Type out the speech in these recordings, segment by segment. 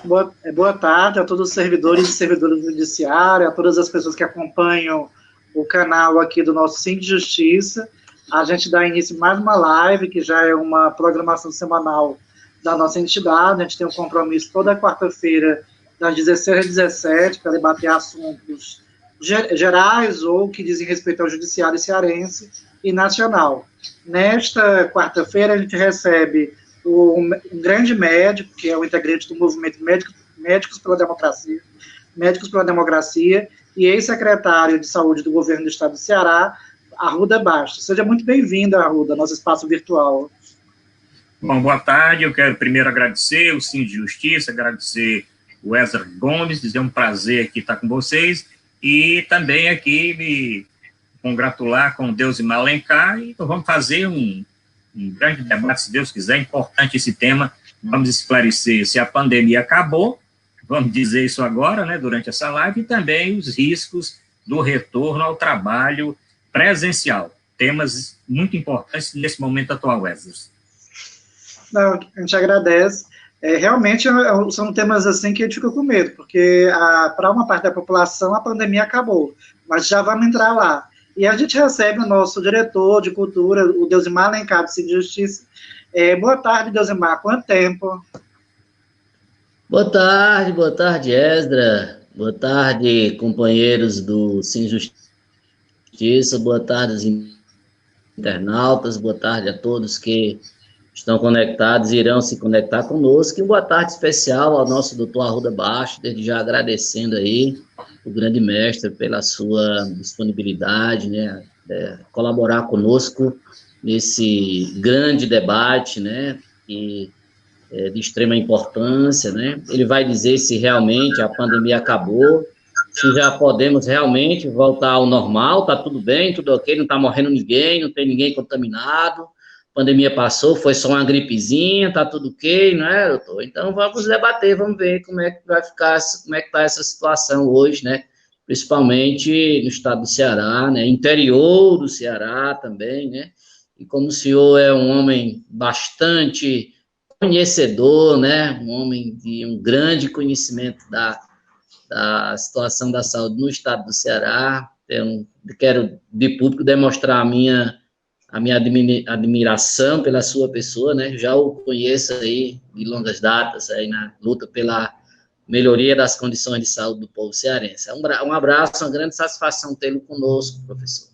Boa tarde a todos os servidores e servidoras do Judiciário, a todas as pessoas que acompanham o canal aqui do nosso Sim de Justiça. A gente dá início a mais uma live, que já é uma programação semanal da nossa entidade. A gente tem um compromisso toda quarta-feira, das 16 às 17, para debater assuntos gerais ou que dizem respeito ao Judiciário cearense e nacional. Nesta quarta-feira, a gente recebe um grande médico, que é o integrante do movimento Médicos pela Democracia, e ex-secretário de Saúde do Governo do Estado do Ceará, Arruda Bastos. Seja muito bem-vinda, Arruda, nosso espaço virtual. Bom, boa tarde. Eu quero primeiro agradecer o Sim de Justiça, agradecer o Ezra Gomes, dizer um prazer aqui estar com vocês, e também aqui me congratular com Deus e Malencar, e vamos fazer um grande debate, se Deus quiser. É importante esse tema. Vamos esclarecer se a pandemia acabou, vamos dizer isso agora, né, durante essa live, e também os riscos do retorno ao trabalho presencial. Temas muito importantes nesse momento atual, Wesley. Não, a gente agradece. Realmente são temas assim que a gente fica com medo, porque para uma parte da população a pandemia acabou, mas já vamos entrar lá. E a gente recebe o nosso diretor de cultura, o Deusimar Alencar, do Sim de Justiça. Boa tarde, Deusimar. Quanto tempo? Boa tarde, Esdra. Boa tarde, companheiros do Sim Justiça. Boa tarde, internautas. Boa tarde a todos que estão conectados e irão se conectar conosco. E boa tarde especial ao nosso doutor Arruda Bastos, desde já agradecendo aí o grande mestre pela sua disponibilidade, né, colaborar conosco nesse grande debate, né, que é de extrema importância, né. Ele vai dizer se realmente a pandemia acabou, se já podemos realmente voltar ao normal, tá tudo bem, tudo ok, não tá morrendo ninguém, não tem ninguém contaminado, a pandemia passou, foi só uma gripezinha, tá tudo ok, não é, doutor? Então vamos debater, vamos ver como é que vai ficar, como é que tá essa situação hoje, né, principalmente no estado do Ceará, né, interior do Ceará também, né, e como o senhor é um homem bastante conhecedor, né, um homem de um grande conhecimento da situação da saúde no estado do Ceará, quero de público demonstrar a minha admiração pela sua pessoa, né? Já o conheço aí de longas datas aí na luta pela melhoria das condições de saúde do povo cearense. Um abraço, uma grande satisfação tê-lo conosco, professor.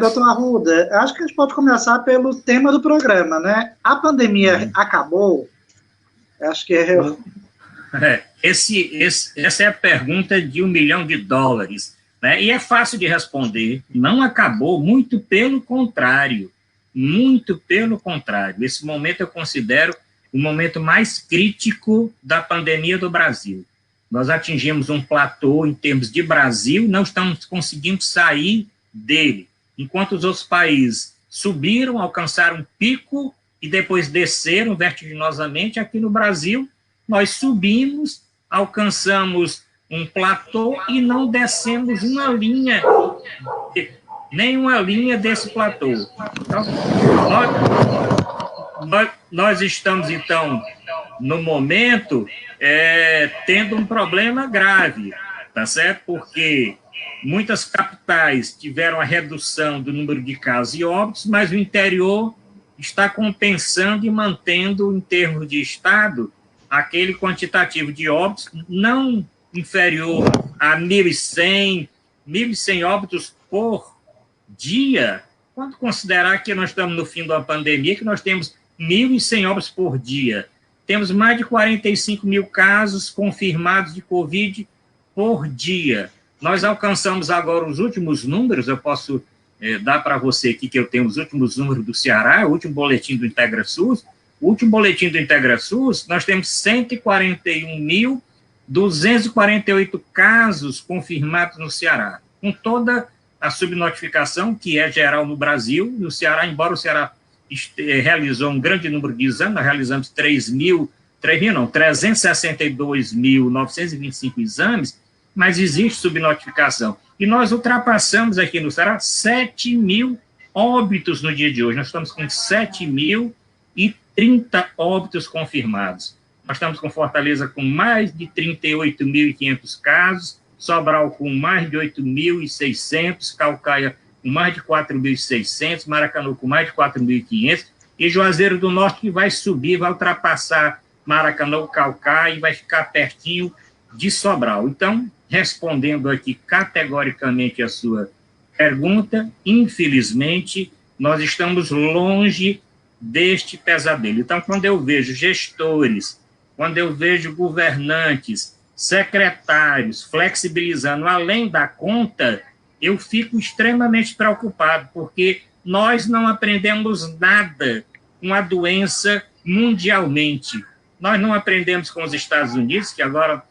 Doutor Arruda, acho que a gente pode começar pelo tema do programa, né? A pandemia acabou? Acho que essa é a pergunta de $1 milhão, né? E é fácil de responder. Não acabou, muito pelo contrário. Muito pelo contrário. Esse momento eu considero o momento mais crítico da pandemia do Brasil. Nós atingimos um platô em termos de Brasil, não estamos conseguindo sair dele. Enquanto os outros países subiram, alcançaram um pico e depois desceram vertiginosamente, aqui no Brasil nós subimos, alcançamos um platô e não descemos uma linha, nenhuma linha desse platô. Então, nós estamos, então, no momento, tendo um problema grave, tá certo? Porque muitas capitais tiveram a redução do número de casos e óbitos, mas o interior está compensando e mantendo, em termos de estado, aquele quantitativo de óbitos não inferior a 1.100 óbitos por dia, quando considerar que nós estamos no fim da pandemia, que nós temos 1.100 óbitos por dia, temos mais de 45 mil casos confirmados de Covid por dia. Nós alcançamos agora os últimos números, eu posso dar para você aqui que eu tenho os últimos números do Ceará, o último boletim do IntegraSUS. O último boletim do IntegraSUS, nós temos 141.248 casos confirmados no Ceará, com toda a subnotificação, que é geral no Brasil, e o Ceará, embora o Ceará realizou um grande número de exames, nós realizamos 362.925 exames, mas existe subnotificação. E nós ultrapassamos aqui no Ceará 7 mil óbitos no dia de hoje. Nós estamos com 7.000 30 óbitos confirmados. Nós estamos com Fortaleza com mais de 38.500 casos, Sobral com mais de 8.600, Caucaia com mais de 4.600, Maracanu com mais de 4.500, e Juazeiro do Norte que vai subir, vai ultrapassar Maracanu, Caucaia e vai ficar pertinho de Sobral. Então, respondendo aqui categoricamente a sua pergunta, infelizmente, nós estamos longe deste pesadelo. Então, quando eu vejo gestores, quando eu vejo governantes, secretários flexibilizando além da conta, eu fico extremamente preocupado, porque nós não aprendemos nada com a doença mundialmente. Nós não aprendemos com os Estados Unidos, que agora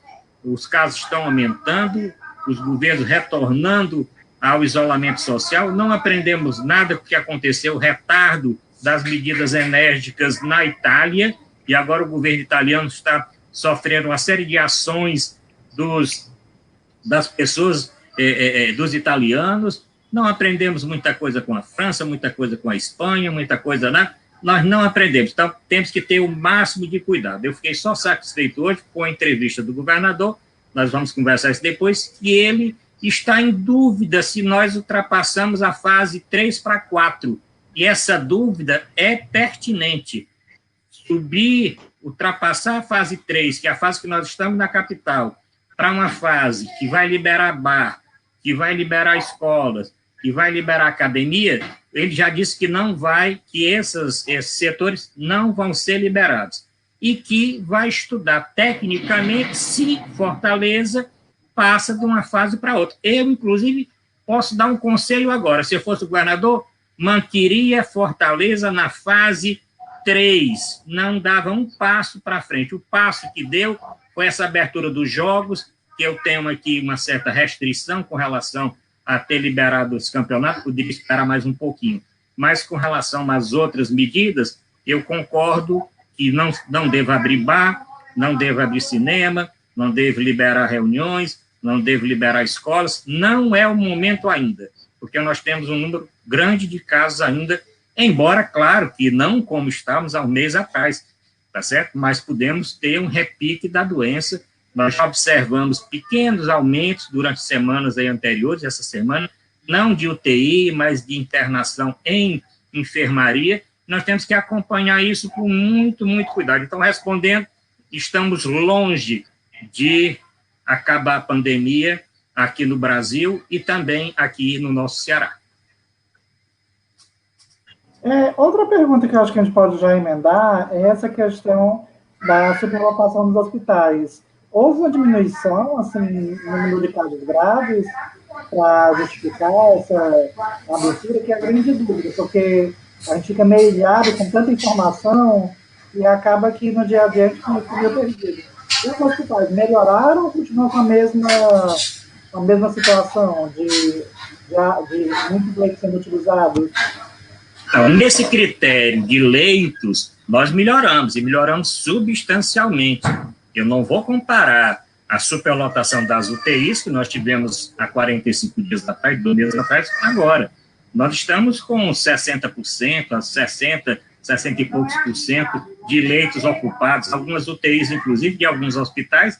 os casos estão aumentando, os governos retornando ao isolamento social, não aprendemos nada com o que aconteceu, o retardo das medidas enérgicas na Itália, e agora o governo italiano está sofrendo uma série de ações das pessoas, dos italianos. Não aprendemos muita coisa com a França, muita coisa com a Espanha, muita coisa nós não aprendemos. Então, temos que ter o máximo de cuidado. Eu fiquei só satisfeito hoje com a entrevista do governador, nós vamos conversar isso depois, que ele está em dúvida se nós ultrapassamos a fase 3 para 4. E essa dúvida é pertinente. Ultrapassar a fase 3, que é a fase que nós estamos na capital, para uma fase que vai liberar bar, que vai liberar escolas, que vai liberar academia, ele já disse que não vai, que esses setores não vão ser liberados. E que vai estudar tecnicamente se Fortaleza passa de uma fase para outra. Eu, inclusive, posso dar um conselho agora. Se eu fosse o governador, manteria Fortaleza na fase 3, não dava um passo para frente. O passo que deu foi essa abertura dos jogos, que eu tenho aqui uma certa restrição com relação a ter liberado os campeonatos, poderia esperar mais um pouquinho. Mas com relação às outras medidas, eu concordo que não deva abrir bar, não deva abrir cinema, não deve liberar reuniões, não deve liberar escolas, não é o momento ainda, porque nós temos um número grande de casos ainda, embora, claro, que não como estávamos há um mês atrás, tá certo? Mas podemos ter um repique da doença. Nós já observamos pequenos aumentos durante semanas aí anteriores, essa semana, não de UTI, mas de internação em enfermaria. Nós temos que acompanhar isso com muito, muito cuidado. Então, respondendo, estamos longe de acabar a pandemia aqui no Brasil e também aqui no nosso Ceará. Outra pergunta que eu acho que a gente pode já emendar é essa questão da superlotação dos hospitais. Houve uma diminuição, assim, no número de casos graves para justificar essa abertura, que é a grande dúvida, porque a gente fica meio ilhado com tanta informação e acaba que no dia a dia a gente fica perdido. Os hospitais melhoraram ou continuam com a mesma situação de muitos leitos sendo utilizados? Então, nesse critério de leitos, nós melhoramos, e melhoramos substancialmente. Eu não vou comparar a superlotação das UTIs, que nós tivemos há 45 dias atrás, 2 meses atrás, agora. Nós estamos com 60%, 60% e poucos por cento de leitos ocupados, algumas UTIs, inclusive, de alguns hospitais,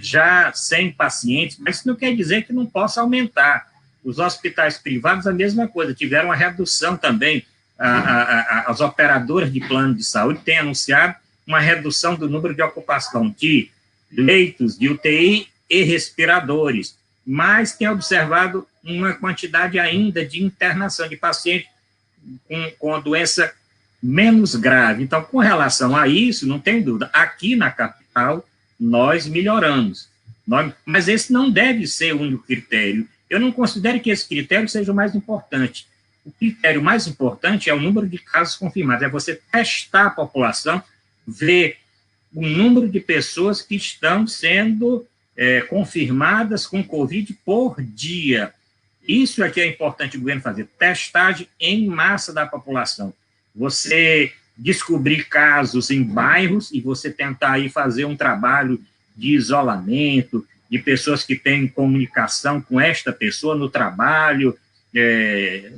já sem pacientes, mas isso não quer dizer que não possa aumentar. Os hospitais privados, a mesma coisa, tiveram uma redução também. As operadoras de plano de saúde têm anunciado uma redução do número de ocupação de leitos de UTI e respiradores, mas tem observado uma quantidade ainda de internação de pacientes com a doença menos grave. Então, com relação a isso, não tem dúvida, aqui na capital, nós melhoramos. Mas esse não deve ser o único critério. Eu não considero que esse critério seja o mais importante. O critério mais importante é o número de casos confirmados, é você testar a população, ver o número de pessoas que estão sendo confirmadas com Covid por dia. Isso é que é importante o governo fazer, testagem em massa da população. Você descobrir casos em bairros e você tentar aí fazer um trabalho de isolamento, de pessoas que têm comunicação com esta pessoa no trabalho,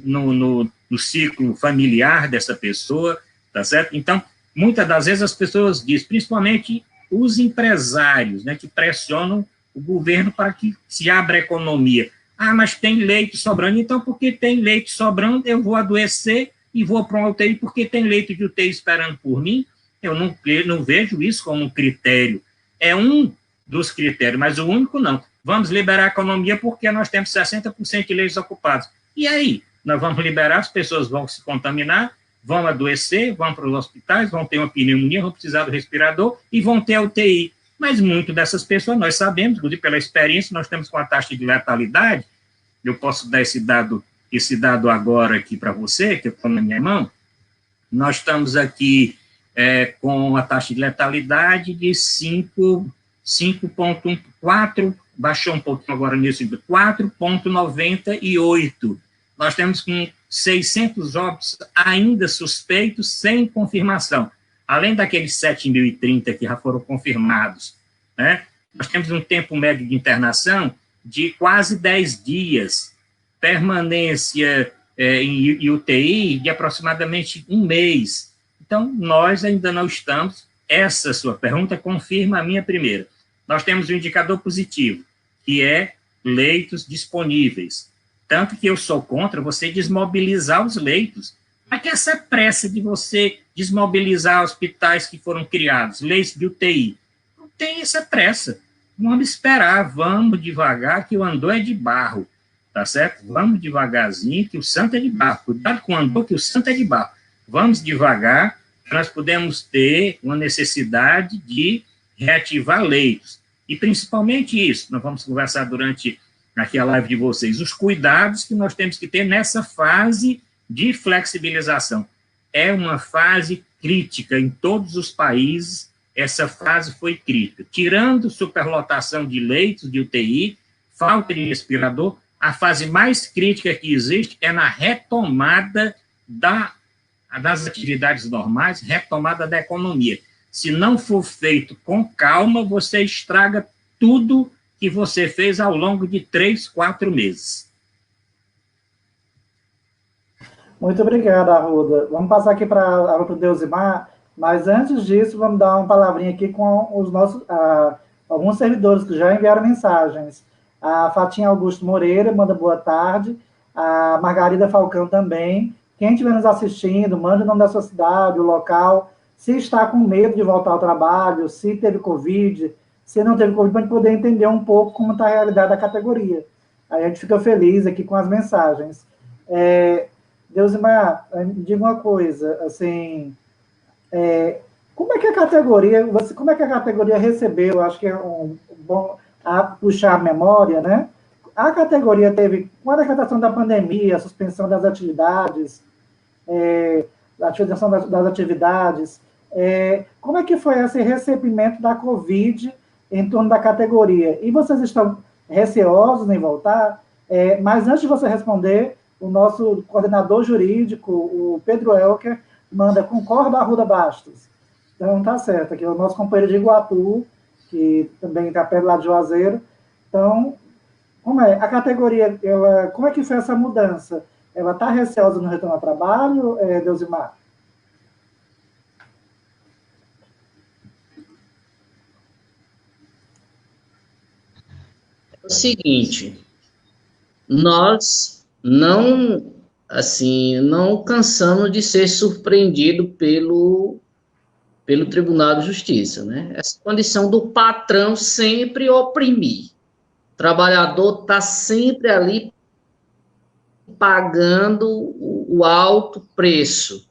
no ciclo familiar dessa pessoa, tá certo? Então, muitas das vezes as pessoas dizem, principalmente os empresários, né, que pressionam o governo para que se abra a economia. Ah, mas tem leito sobrando, então porque tem leito sobrando, eu vou adoecer e vou para uma UTI porque tem leito de UTI esperando por mim? Eu não vejo isso como um critério. É um dos critérios, mas o único não. Vamos liberar a economia porque nós temos 60% de leitos ocupados. E aí? Nós vamos liberar, as pessoas vão se contaminar, vão adoecer, vão para os hospitais, vão ter uma pneumonia, vão precisar do respirador e vão ter a UTI. Mas muitas dessas pessoas, nós sabemos, inclusive pela experiência, nós temos com a taxa de letalidade, eu posso dar esse dado agora aqui para você, que eu estou na minha mão, nós estamos aqui com a taxa de letalidade de 5,14, baixou um pouquinho agora nisso, 4,98. Nós temos com 600 óbitos ainda suspeitos, sem confirmação. Além daqueles 7.030 que já foram confirmados, né? Nós temos um tempo médio de internação de quase 10 dias, permanência em UTI de aproximadamente 1 mês. Então, nós ainda não estamos, essa sua pergunta confirma a minha primeira. Nós temos um indicador positivo, que é leitos disponíveis. Tanto que eu sou contra você desmobilizar os leitos. Mas que essa pressa de você desmobilizar hospitais que foram criados, leitos de UTI, não tem essa pressa. Vamos esperar, vamos devagar, que o andor é de barro, tá certo? Vamos devagarzinho, que o santo é de barro. Cuidado com o andor, que o santo é de barro. Vamos devagar, nós podemos ter uma necessidade de reativar leitos. E principalmente isso, nós vamos conversar durante aqui a live de vocês, os cuidados que nós temos que ter nessa fase de flexibilização. É uma fase crítica em todos os países, essa fase foi crítica. Tirando superlotação de leitos de UTI, falta de respirador, a fase mais crítica que existe é na retomada das atividades normais, retomada da economia. Se não for feito com calma, você estraga tudo que você fez ao longo de 3, 4 meses. Muito obrigado, Arruda. Vamos passar aqui para o Deusimar, mas antes disso, vamos dar uma palavrinha aqui com os nossos, alguns servidores que já enviaram mensagens. A Fatinha Augusto Moreira manda boa tarde, a Margarida Falcão também. Quem estiver nos assistindo, manda o nome da sua cidade, o local, se está com medo de voltar ao trabalho, se teve Covid, se não teve Covid, para a gente poder entender um pouco como está a realidade da categoria. Aí a gente fica feliz aqui com as mensagens. Deusimar, me diga uma coisa, assim, como é que a categoria recebeu, acho que é bom puxar a memória, né? A categoria teve, com a decretação da pandemia, a suspensão das atividades, a ativação das atividades, como é que foi esse recebimento da Covid em torno da categoria? E vocês estão receosos em voltar? Mas antes de você responder, o nosso coordenador jurídico, o Pedro Elker, manda, concorda, Arruda Bastos? Então, tá certo, aqui é o nosso companheiro de Iguatu, que também está perto lá de Juazeiro. Então, como é? A categoria, como é que foi essa mudança? Ela está receosa no retorno ao trabalho, Deusimar? É o seguinte, nós não cansamos de ser surpreendido pelo Tribunal de Justiça, né? Essa condição do patrão sempre oprimir. O trabalhador está sempre ali pagando o alto preço.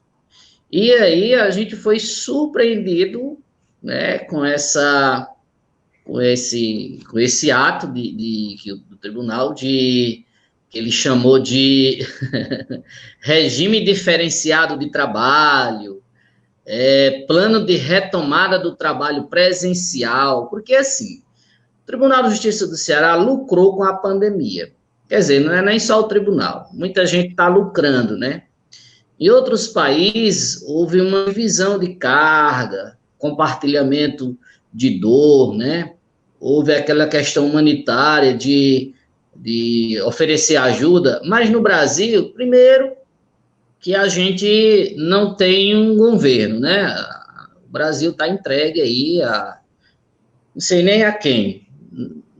E aí a gente foi surpreendido, né, com esse ato do tribunal que ele chamou de regime diferenciado de trabalho, plano de retomada do trabalho presencial, porque assim, o Tribunal de Justiça do Ceará lucrou com a pandemia. Quer dizer, não é nem só o tribunal, muita gente está lucrando, né? Em outros países, houve uma divisão de carga, compartilhamento de dor, né? Houve aquela questão humanitária de oferecer ajuda, mas no Brasil, primeiro, que a gente não tem um governo, né? O Brasil está entregue aí a não sei nem a quem.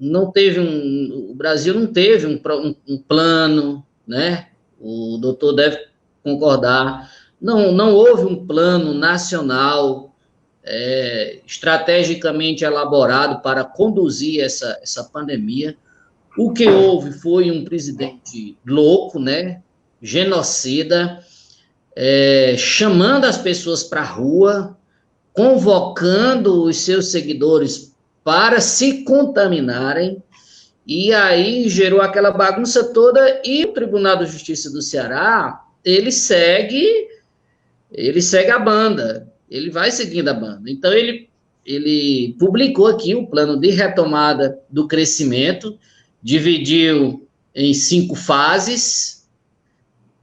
Não teve o Brasil não teve um plano, né? O doutor deve concordar. Não houve um plano nacional estrategicamente elaborado para conduzir essa pandemia. O que houve foi um presidente louco, né? Genocida, chamando as pessoas para a rua, convocando os seus seguidores para se contaminarem, e aí gerou aquela bagunça toda, e o Tribunal de Justiça do Ceará, ele segue a banda, ele vai seguindo a banda. Então, ele publicou aqui o plano de retomada do crescimento, dividiu em 5 fases,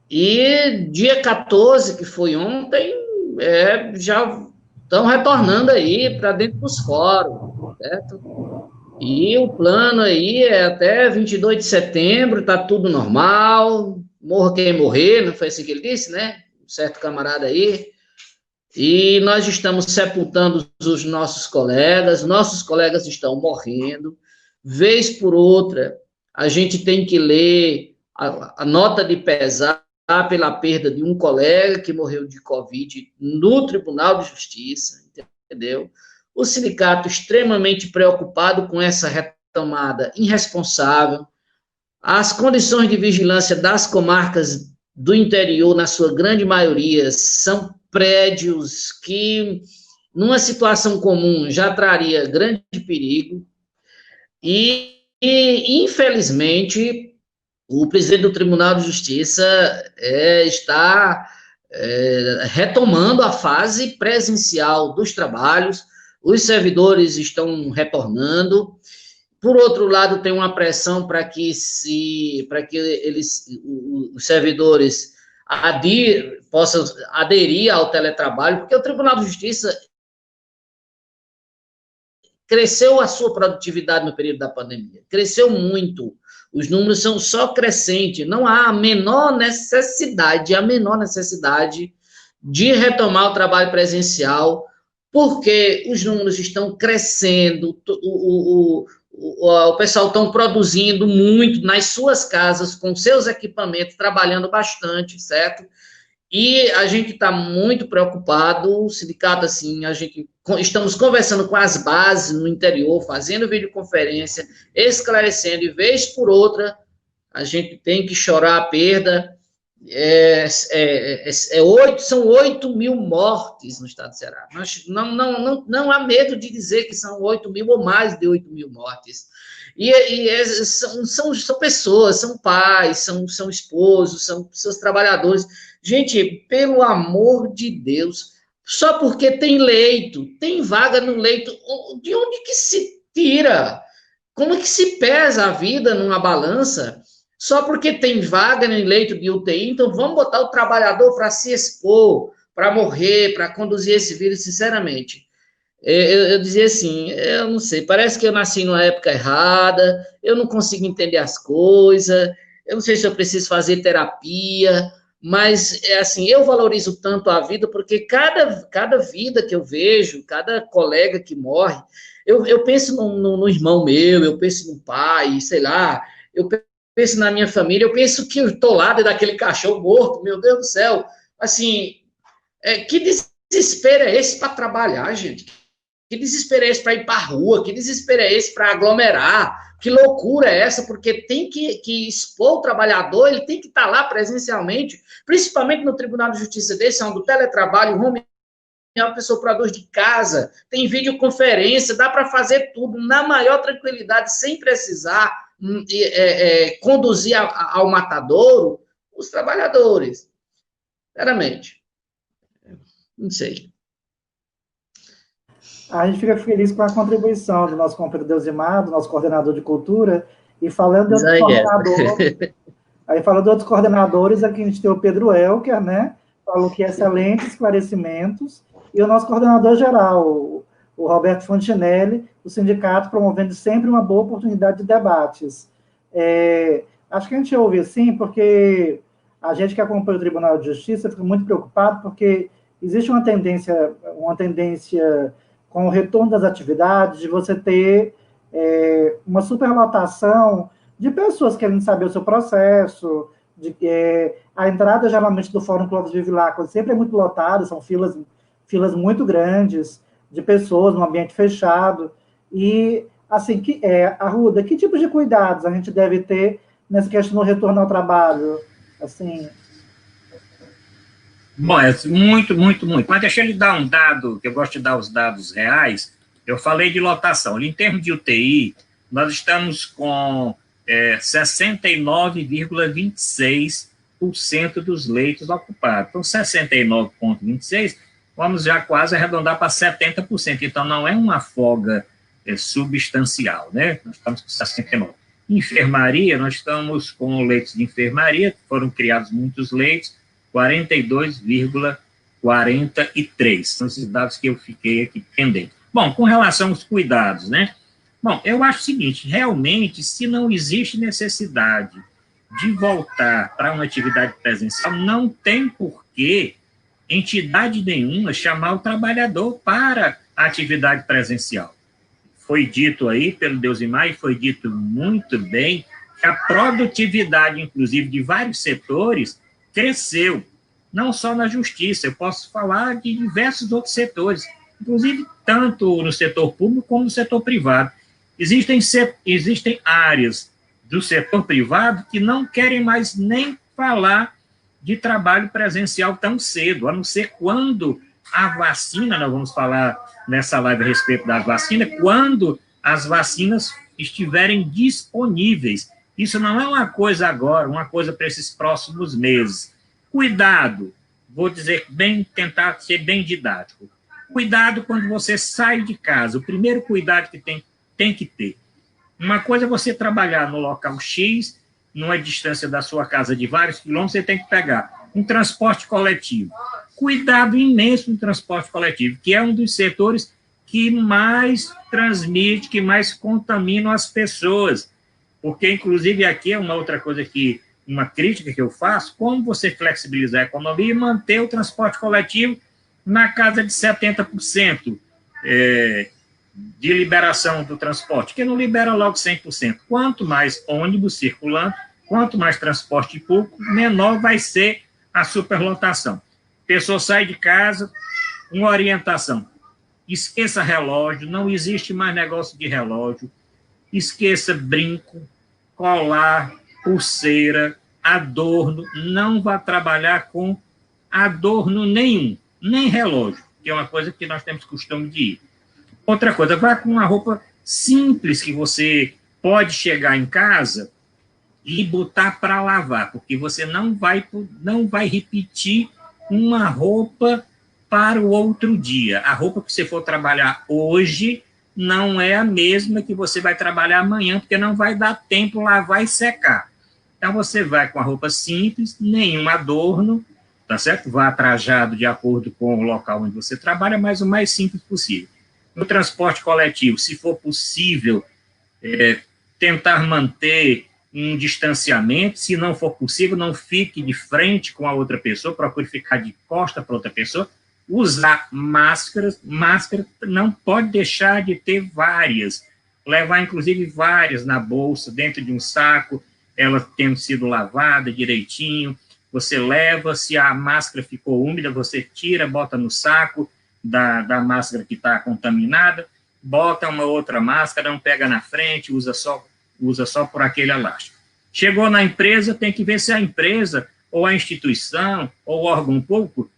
e dia 14, que foi ontem, já estão retornando aí para dentro dos fóruns, certo? E o plano aí é até 22 de setembro, está tudo normal, morra quem morrer, não foi assim que ele disse, né? Um certo camarada aí. E nós estamos sepultando os nossos colegas estão morrendo. Vez por outra, a gente tem que ler a nota de pesar pela perda de um colega que morreu de Covid no Tribunal de Justiça, entendeu? O sindicato extremamente preocupado com essa retomada irresponsável, as condições de vigilância das comarcas do interior, na sua grande maioria, são prédios que, numa situação comum, já traria grande perigo, e infelizmente, o presidente do Tribunal de Justiça está retomando a fase presencial dos trabalhos, os servidores estão retornando. Por outro lado, tem uma pressão para que os servidores possam aderir ao teletrabalho, porque o Tribunal de Justiça cresceu a sua produtividade no período da pandemia, cresceu muito. Os números são só crescentes, não há a menor necessidade de retomar o trabalho presencial, porque os números estão crescendo, o pessoal está produzindo muito nas suas casas, com seus equipamentos, trabalhando bastante, certo? E a gente está muito preocupado, o sindicato, assim, estamos conversando com as bases no interior, fazendo videoconferência, esclarecendo, e vez por outra, a gente tem que chorar a perda. São 8 mil mortes no estado do Ceará. Não há medo de dizer que são 8 mil ou mais de 8 mil mortes. São pessoas, são pais, são esposos, são seus trabalhadores. Gente, pelo amor de Deus, só porque tem leito, tem vaga no leito, de onde que se tira? Como que se pesa a vida numa balança? Só porque tem vaga no leito de UTI, então vamos botar o trabalhador para se expor, para morrer, para conduzir esse vírus, sinceramente. Eu dizia assim, eu não sei, parece que eu nasci numa época errada, eu não consigo entender as coisas, eu não sei se eu preciso fazer terapia, mas, assim, eu valorizo tanto a vida, porque cada vida que eu vejo, cada colega que morre, eu penso no irmão meu, eu penso no pai, sei lá, eu penso na minha família, eu penso que eu estou lá daquele cachorro morto, meu Deus do céu, assim, que desespero é esse para trabalhar, gente? Que desespero é esse para ir para a rua? Que desespero é esse para aglomerar? Que loucura é essa? Porque tem que expor o trabalhador, ele tem que estar lá presencialmente, principalmente no Tribunal de Justiça desse, onde o teletrabalho, o home, a pessoa produz de casa, tem videoconferência, dá para fazer tudo na maior tranquilidade, sem precisar conduzir ao matadouro os trabalhadores. Sinceramente. Não sei. A gente fica feliz com a contribuição do nosso companheiro Deusimar, do nosso coordenador de cultura, e falando de outros coordenadores, aí falando de outros coordenadores, aqui a gente tem o Pedro Elker, né, falou que excelentes esclarecimentos, e o nosso coordenador geral, o Roberto Fontinelli, do sindicato, promovendo sempre uma boa oportunidade de debates. Acho que a gente ouve assim, porque a gente que acompanha o Tribunal de Justiça fica muito preocupado porque existe uma tendência com o retorno das atividades de você ter uma superlotação de pessoas querendo saber o seu processo, a entrada geralmente do Fórum Clóvis Bevilacqua sempre é muito lotada, são filas muito grandes de pessoas num ambiente fechado. E, assim, Arruda, que tipo de cuidados a gente deve ter nessa questão do retorno ao trabalho? Assim... Bom, é muito, muito, muito. Mas deixa eu lhe dar um dado, que eu gosto de dar os dados reais. Eu falei de lotação. Em termos de UTI, nós estamos com 69,26% dos leitos ocupados. Então, 69,26%, vamos já quase arredondar para 70%. Então, não é uma folga substancial, né? Nós estamos com 69%. Enfermaria, nós estamos com leitos de enfermaria, foram criados muitos leitos, 42,43%. São esses dados que eu fiquei aqui pendente. Bom, com relação aos cuidados, né? Bom, eu acho o seguinte, realmente, se não existe necessidade de voltar para uma atividade presencial, não tem porquê entidade nenhuma chamar o trabalhador para a atividade presencial. Foi dito aí pelo Deusimar, e foi dito muito bem, que a produtividade, inclusive, de vários setores cresceu, não só na justiça, eu posso falar de diversos outros setores, inclusive tanto no setor público como no setor privado. Existem áreas do setor privado que não querem mais nem falar de trabalho presencial tão cedo, a não ser quando a vacina, nós vamos falar nessa live a respeito das vacinas, quando as vacinas estiverem disponíveis. Isso não é uma coisa agora, uma coisa para esses próximos meses. Cuidado, vou dizer tentar ser bem didático. Cuidado quando você sai de casa. O primeiro cuidado que tem que ter. Uma coisa é você trabalhar no local X, numa distância da sua casa de vários quilômetros, você tem que pegar um transporte coletivo. Cuidado imenso no transporte coletivo, que é um dos setores que mais transmite, que mais contamina as pessoas. Porque, inclusive, aqui é uma outra coisa uma crítica que eu faço, como você flexibilizar a economia e manter o transporte coletivo na casa de 70% de liberação do transporte, que não libera logo 100%. Quanto mais ônibus circulando, quanto mais transporte público, menor vai ser a superlotação. A pessoa sai de casa, uma orientação. Esqueça relógio, não existe mais negócio de relógio. Esqueça brinco, colar, pulseira, adorno. Não vá trabalhar com adorno nenhum, nem relógio, que é uma coisa que nós temos costume de ir. Outra coisa, vá com uma roupa simples que você pode chegar em casa e botar para lavar, porque você não vai repetir uma roupa para o outro dia. A roupa que você for trabalhar hoje não é a mesma que você vai trabalhar amanhã, porque não vai dar tempo lavar e secar. Então, você vai com a roupa simples, nenhum adorno, tá certo? Vá trajado de acordo com o local onde você trabalha, mas o mais simples possível. No transporte coletivo, se for possível, tentar manter um distanciamento. Se não for possível, não fique de frente com a outra pessoa, procure ficar de costa para outra pessoa. Usar máscaras, máscara não pode deixar de ter várias, levar inclusive várias na bolsa, dentro de um saco, ela tendo sido lavada direitinho, você leva, se a máscara ficou úmida, você tira, bota no saco da máscara que está contaminada, bota uma outra máscara, não pega na frente, usa só por aquele elástico. Chegou na empresa, tem que ver se a empresa, ou a instituição, ou o órgão público,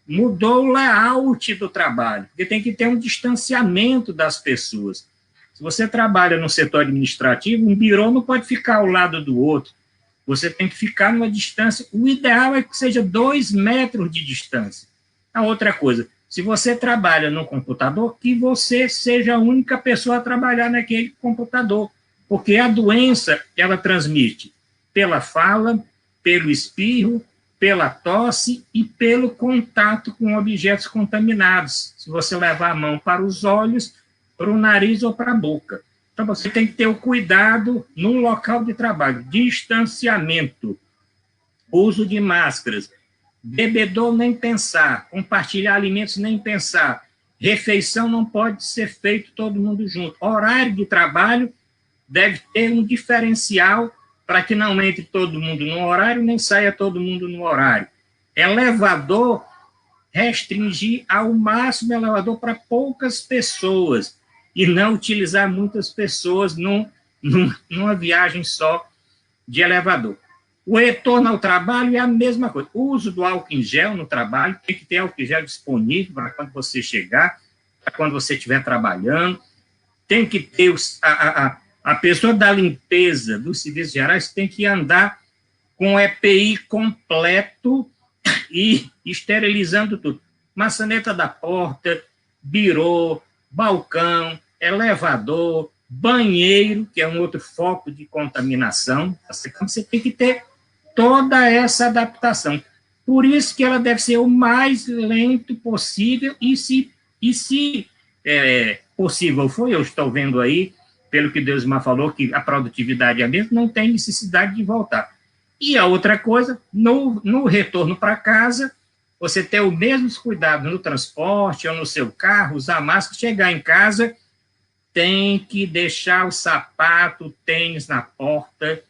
mudou o layout do trabalho, porque tem que ter um distanciamento das pessoas. Se você trabalha no setor administrativo, um birô não pode ficar ao lado do outro, você tem que ficar numa distância, o ideal é que seja 2 metros de distância. A outra coisa, se você trabalha no computador, que você seja a única pessoa a trabalhar naquele computador, porque a doença, ela transmite pela fala, pelo espirro, pela tosse e pelo contato com objetos contaminados. Se você levar a mão para os olhos, para o nariz ou para a boca. Então, você tem que ter o cuidado no local de trabalho, distanciamento. uso de máscaras, bebedor nem pensar, compartilhar alimentos nem pensar, refeição não pode ser feito todo mundo junto, horário de trabalho deve ter um diferencial para que não entre todo mundo no horário, nem saia todo mundo no horário. Elevador, restringir ao máximo o elevador para poucas pessoas e não utilizar muitas pessoas numa viagem só de elevador. O retorno ao trabalho é a mesma coisa. O uso do álcool em gel no trabalho, tem que ter álcool em gel disponível para quando você chegar, para quando você estiver trabalhando. Tem que ter a pessoa da limpeza dos serviços gerais tem que andar com o EPI completo e esterilizando tudo. Maçaneta da porta, birô, balcão, elevador, banheiro, que é um outro foco de contaminação. Você tem que ter toda essa adaptação. Por isso que ela deve ser o mais lento possível e se possível for, eu estou vendo aí, pelo que Deusmar falou, que a produtividade é a mesma, não tem necessidade de voltar. E a outra coisa, no retorno para casa, você ter os mesmos cuidados no transporte ou no seu carro, usar máscara, chegar em casa, tem que deixar o sapato, o tênis na porta,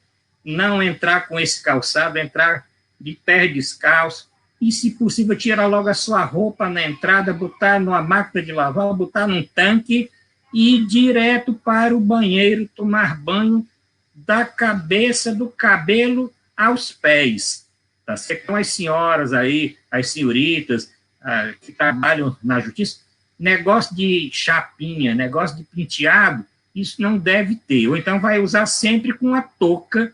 não entrar com esse calçado, entrar de pé descalço, e, se possível, tirar logo a sua roupa na entrada, botar numa máquina de lavar, botar num tanque e ir direto para o banheiro, tomar banho da cabeça, do cabelo aos pés. Tá? Então, as senhoras aí, as senhoritas que trabalham na justiça, negócio de chapinha, negócio de penteado, isso não deve ter. Ou então vai usar sempre com a touca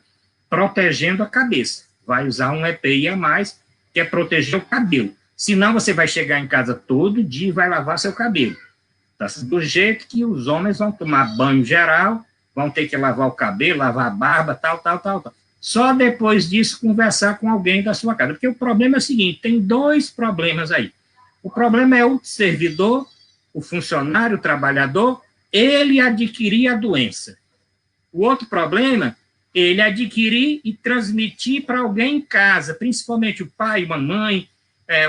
protegendo a cabeça. Vai usar um EPI a mais, que é proteger o cabelo. Senão você vai chegar em casa todo dia e vai lavar seu cabelo. Tá? Do jeito que os homens vão tomar banho geral, vão ter que lavar o cabelo, lavar a barba, tal. Só depois disso conversar com alguém da sua casa. Porque o problema é o seguinte, tem dois problemas aí. O problema é o servidor, o funcionário, o trabalhador, ele adquirir a doença. O outro problema, ele adquirir e transmitir para alguém em casa, principalmente o pai, uma mãe,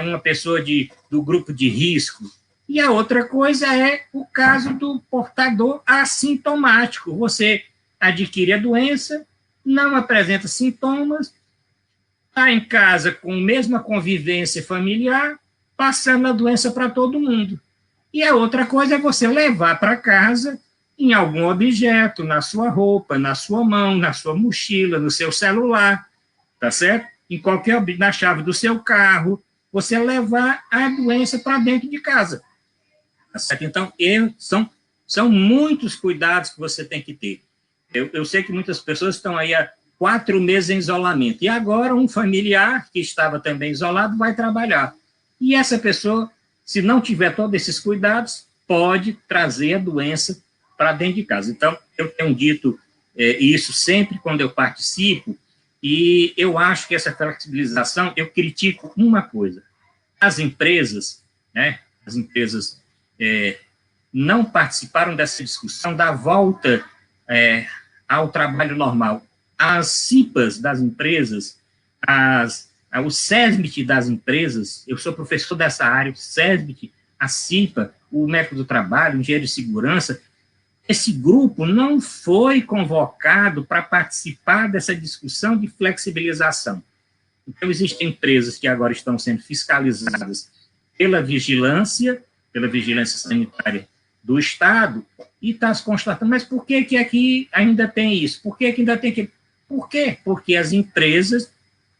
uma pessoa do grupo de risco. E a outra coisa é o caso do portador assintomático. Você adquire a doença, não apresenta sintomas, está em casa com a mesma convivência familiar, passando a doença para todo mundo. E a outra coisa é você levar para casa em algum objeto, na sua roupa, na sua mão, na sua mochila, no seu celular, tá certo? Em qualquer, na chave do seu carro, você levar a doença para dentro de casa. Tá certo? Então, são muitos cuidados que você tem que ter. Eu sei que muitas pessoas estão aí há 4 meses em isolamento, e agora um familiar que estava também isolado vai trabalhar. E essa pessoa, se não tiver todos esses cuidados, pode trazer a doença para dentro de casa. Então, eu tenho dito isso sempre quando eu participo, e eu acho que essa flexibilização, eu critico uma coisa. As empresas, não participaram dessa discussão da volta ao trabalho normal. As CIPAs das empresas, o SESMIT das empresas, eu sou professor dessa área, o SESMIT, a CIPA, o médico do trabalho, o engenheiro de segurança, esse grupo não foi convocado para participar dessa discussão de flexibilização. Então, existem empresas que agora estão sendo fiscalizadas pela vigilância sanitária do Estado, e está se constatando, mas por que aqui ainda tem isso? Por que ainda tem que... Por quê? Porque as empresas,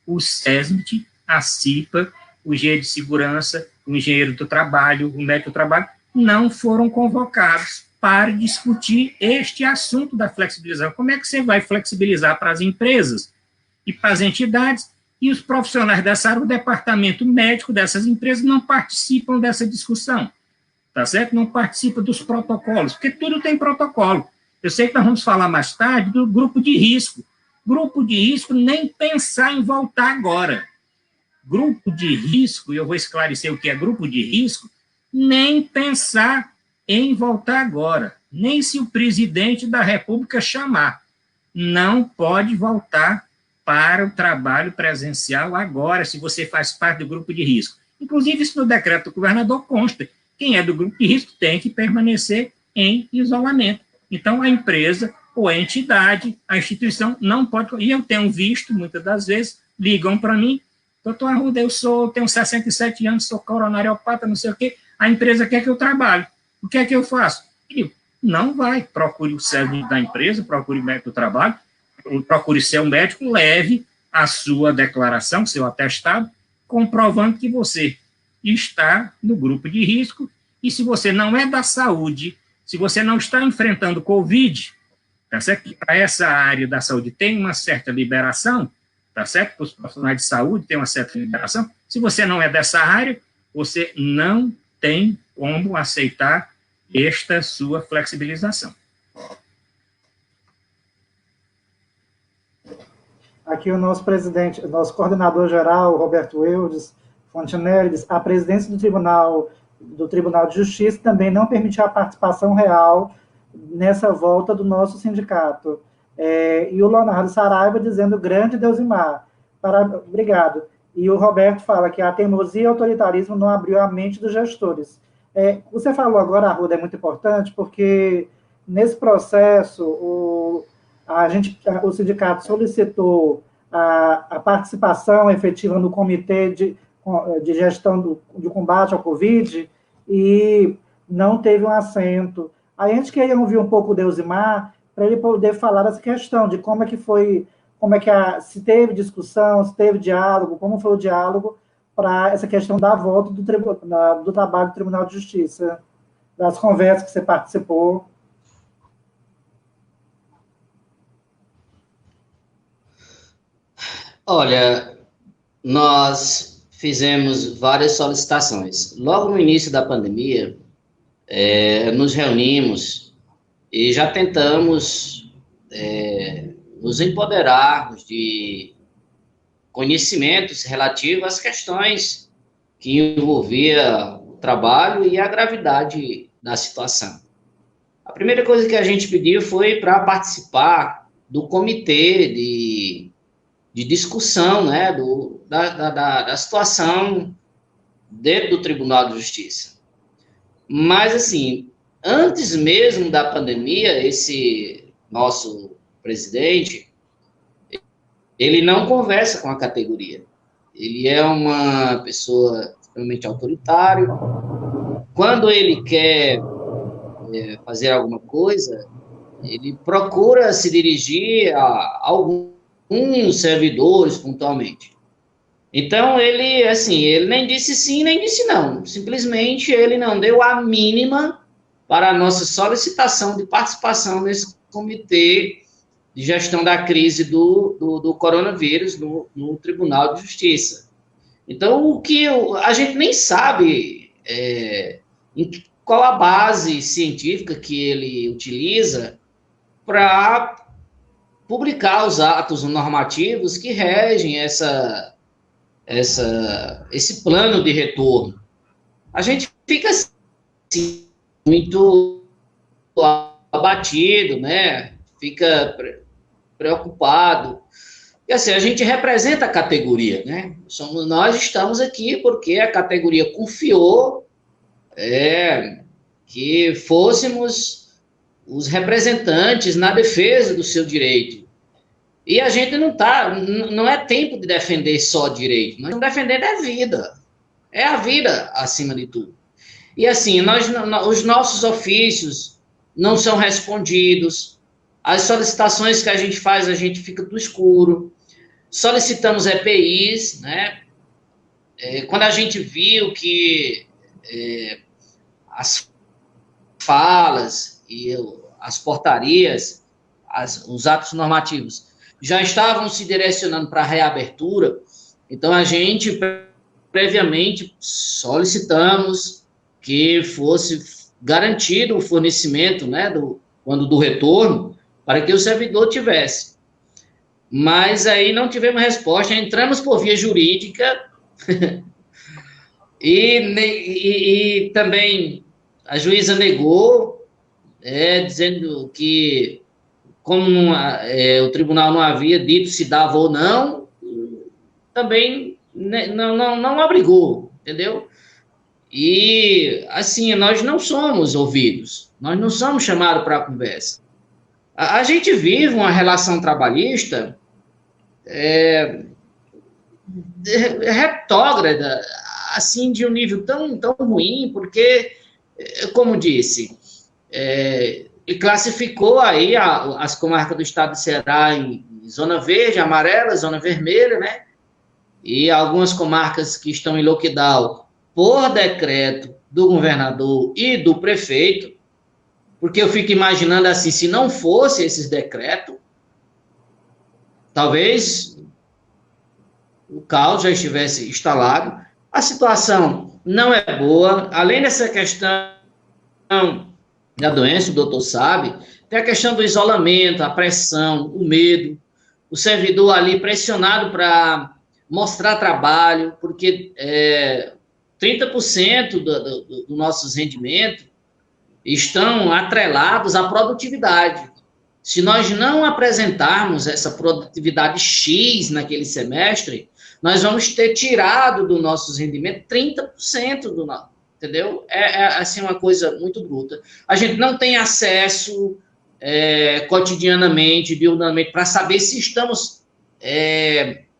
o SESMIT, a CIPA, o engenheiro de segurança, o engenheiro do trabalho, o médico do trabalho, não foram convocados para discutir este assunto da flexibilização. Como é que você vai flexibilizar para as empresas e para as entidades, e os profissionais dessa área, o departamento médico dessas empresas não participam dessa discussão, tá certo? Não participam dos protocolos, porque tudo tem protocolo. Eu sei que nós vamos falar mais tarde do grupo de risco. Grupo de risco, nem pensar em voltar agora. Grupo de risco, e eu vou esclarecer o que é grupo de risco, nem pensar em voltar agora, nem se o presidente da República chamar. Não pode voltar para o trabalho presencial agora, se você faz parte do grupo de risco. Inclusive, isso no decreto do governador consta. Quem é do grupo de risco tem que permanecer em isolamento. Então, a empresa ou a entidade, a instituição não pode... E eu tenho visto, muitas das vezes, ligam para mim, doutor Arruda, tenho 67 anos, sou coronariopata, não sei o quê, a empresa quer que eu trabalhe. O que é que eu faço? Eu digo, não vai, procure o CERN da empresa, procure o médico do trabalho, procure ser um médico, leve a sua declaração, seu atestado, comprovando que você está no grupo de risco, e se você não é da saúde, se você não está enfrentando Covid, tá certo? Para essa área da saúde tem uma certa liberação, tá certo? Para os profissionais de saúde tem uma certa liberação. Se você não é dessa área, você não tem como aceitar esta sua flexibilização. Aqui o nosso presidente, o nosso coordenador geral, Roberto Eudes Fontenelle, diz, a presidência do Tribunal de Justiça também não permitiu a participação real nessa volta do nosso sindicato. E o Leonardo Saraiva dizendo, grande Deusimar, obrigado. E o Roberto fala que a teimosia e o autoritarismo não abriu a mente dos gestores. Você falou agora, Arruda, é muito importante, porque nesse processo o sindicato solicitou a participação efetiva no comitê de gestão de combate ao Covid e não teve um assento. Aí a gente queria ouvir um pouco o Deusimar para ele poder falar dessa questão de como é que foi, se teve discussão, se teve diálogo, como foi o diálogo para essa questão da volta do trabalho do Tribunal de Justiça, das conversas que você participou. Olha, nós fizemos várias solicitações. Logo no início da pandemia, nos reunimos e já tentamos nos empoderarmos de conhecimentos relativos às questões que envolviam o trabalho e a gravidade da situação. A primeira coisa que a gente pediu foi para participar do comitê de discussão, né, da situação dentro do Tribunal de Justiça. Mas, assim, antes mesmo da pandemia, esse nosso presidente, ele não conversa com a categoria. Ele é uma pessoa extremamente autoritária. Quando ele quer fazer alguma coisa, ele procura se dirigir a alguns servidores pontualmente. Então, ele nem disse sim, nem disse não. Simplesmente, ele não deu a mínima para a nossa solicitação de participação nesse comitê de gestão da crise do coronavírus no Tribunal de Justiça. Então, a gente nem sabe qual a base científica que ele utiliza para publicar os atos normativos que regem esse plano de retorno. A gente fica assim, muito abatido, né? Fica preocupado. E assim, a gente representa a categoria, né? Nós estamos aqui porque a categoria confiou que fôssemos os representantes na defesa do seu direito. E a gente não é tempo de defender só direito, nós estamos defendendo a vida. É a vida acima de tudo. E assim, os nossos ofícios não são respondidos, as solicitações que a gente faz, a gente fica no escuro, solicitamos EPIs, né? Quando a gente viu que as falas e as portarias, os atos normativos já estavam se direcionando para a reabertura, então a gente previamente solicitamos que fosse garantido o fornecimento, né, do retorno, para que o servidor tivesse. Mas aí não tivemos resposta, entramos por via jurídica e também a juíza negou, dizendo que como o tribunal não havia dito se dava ou não, também não abrigou, entendeu? E, assim, nós não somos ouvidos, nós não somos chamados para a conversa. A gente vive uma relação trabalhista retrógrada, assim, de um nível tão ruim, porque, como disse, ele classificou aí as comarcas do estado de Ceará em zona verde, amarela, zona vermelha, né? E algumas comarcas que estão em lockdown por decreto do governador e do prefeito, porque eu fico imaginando assim, se não fosse esses decretos, talvez o caos já estivesse instalado. A situação não é boa, além dessa questão da doença, o doutor sabe, tem a questão do isolamento, a pressão, o medo, o servidor ali pressionado para mostrar trabalho, porque 30% do nossos rendimentos estão atrelados à produtividade. Se nós não apresentarmos essa produtividade X naquele semestre, nós vamos ter tirado do nossos rendimentos 30% do nosso, entendeu? Assim, uma coisa muito bruta. A gente não tem acesso cotidianamente, diurnamente, para saber se estamos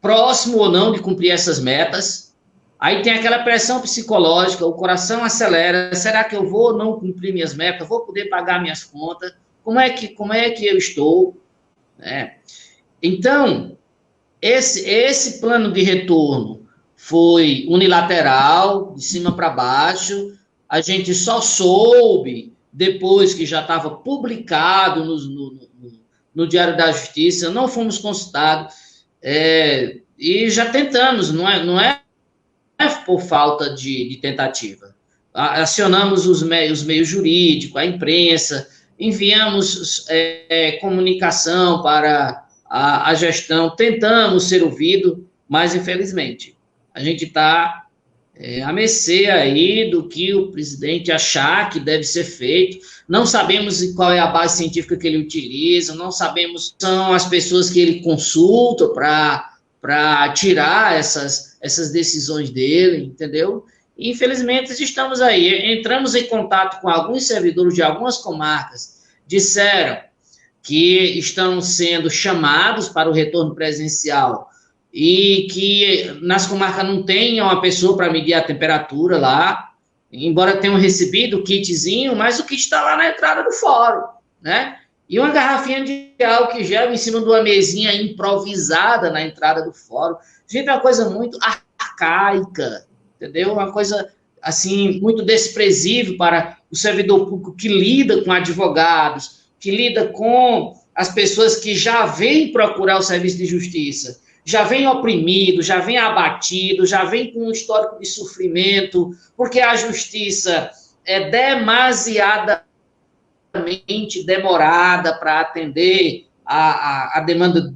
próximo ou não de cumprir essas metas. Aí tem aquela pressão psicológica, o coração acelera, será que eu vou ou não cumprir minhas metas? Vou poder pagar minhas contas? Como é que eu estou? Então, esse plano de retorno foi unilateral, de cima para baixo, a gente só soube depois que já estava publicado no Diário da Justiça, não fomos consultados, e já tentamos, não é por falta de tentativa. Acionamos os meios jurídicos, a imprensa, enviamos comunicação para a gestão, tentamos ser ouvido, mas, infelizmente, a gente está à mercê aí do que o presidente achar que deve ser feito, não sabemos qual é a base científica que ele utiliza, não sabemos quem são as pessoas que ele consulta para tirar essas decisões dele, entendeu? E, infelizmente, estamos aí. Entramos em contato com alguns servidores de algumas comarcas, disseram que estão sendo chamados para o retorno presencial e que nas comarcas não tem uma pessoa para medir a temperatura lá, embora tenham recebido o kitzinho, mas o kit está lá na entrada do fórum, né? E uma garrafinha de álcool gel em cima de uma mesinha improvisada na entrada do fórum. Gente, é uma coisa muito arcaica, entendeu? Uma coisa, assim, muito desprezível para o servidor público que lida com advogados, que lida com as pessoas que já vêm procurar o serviço de justiça, já vêm oprimido, já vêm abatido, já vêm com um histórico de sofrimento, porque a justiça é demasiadamente demorada para atender a demanda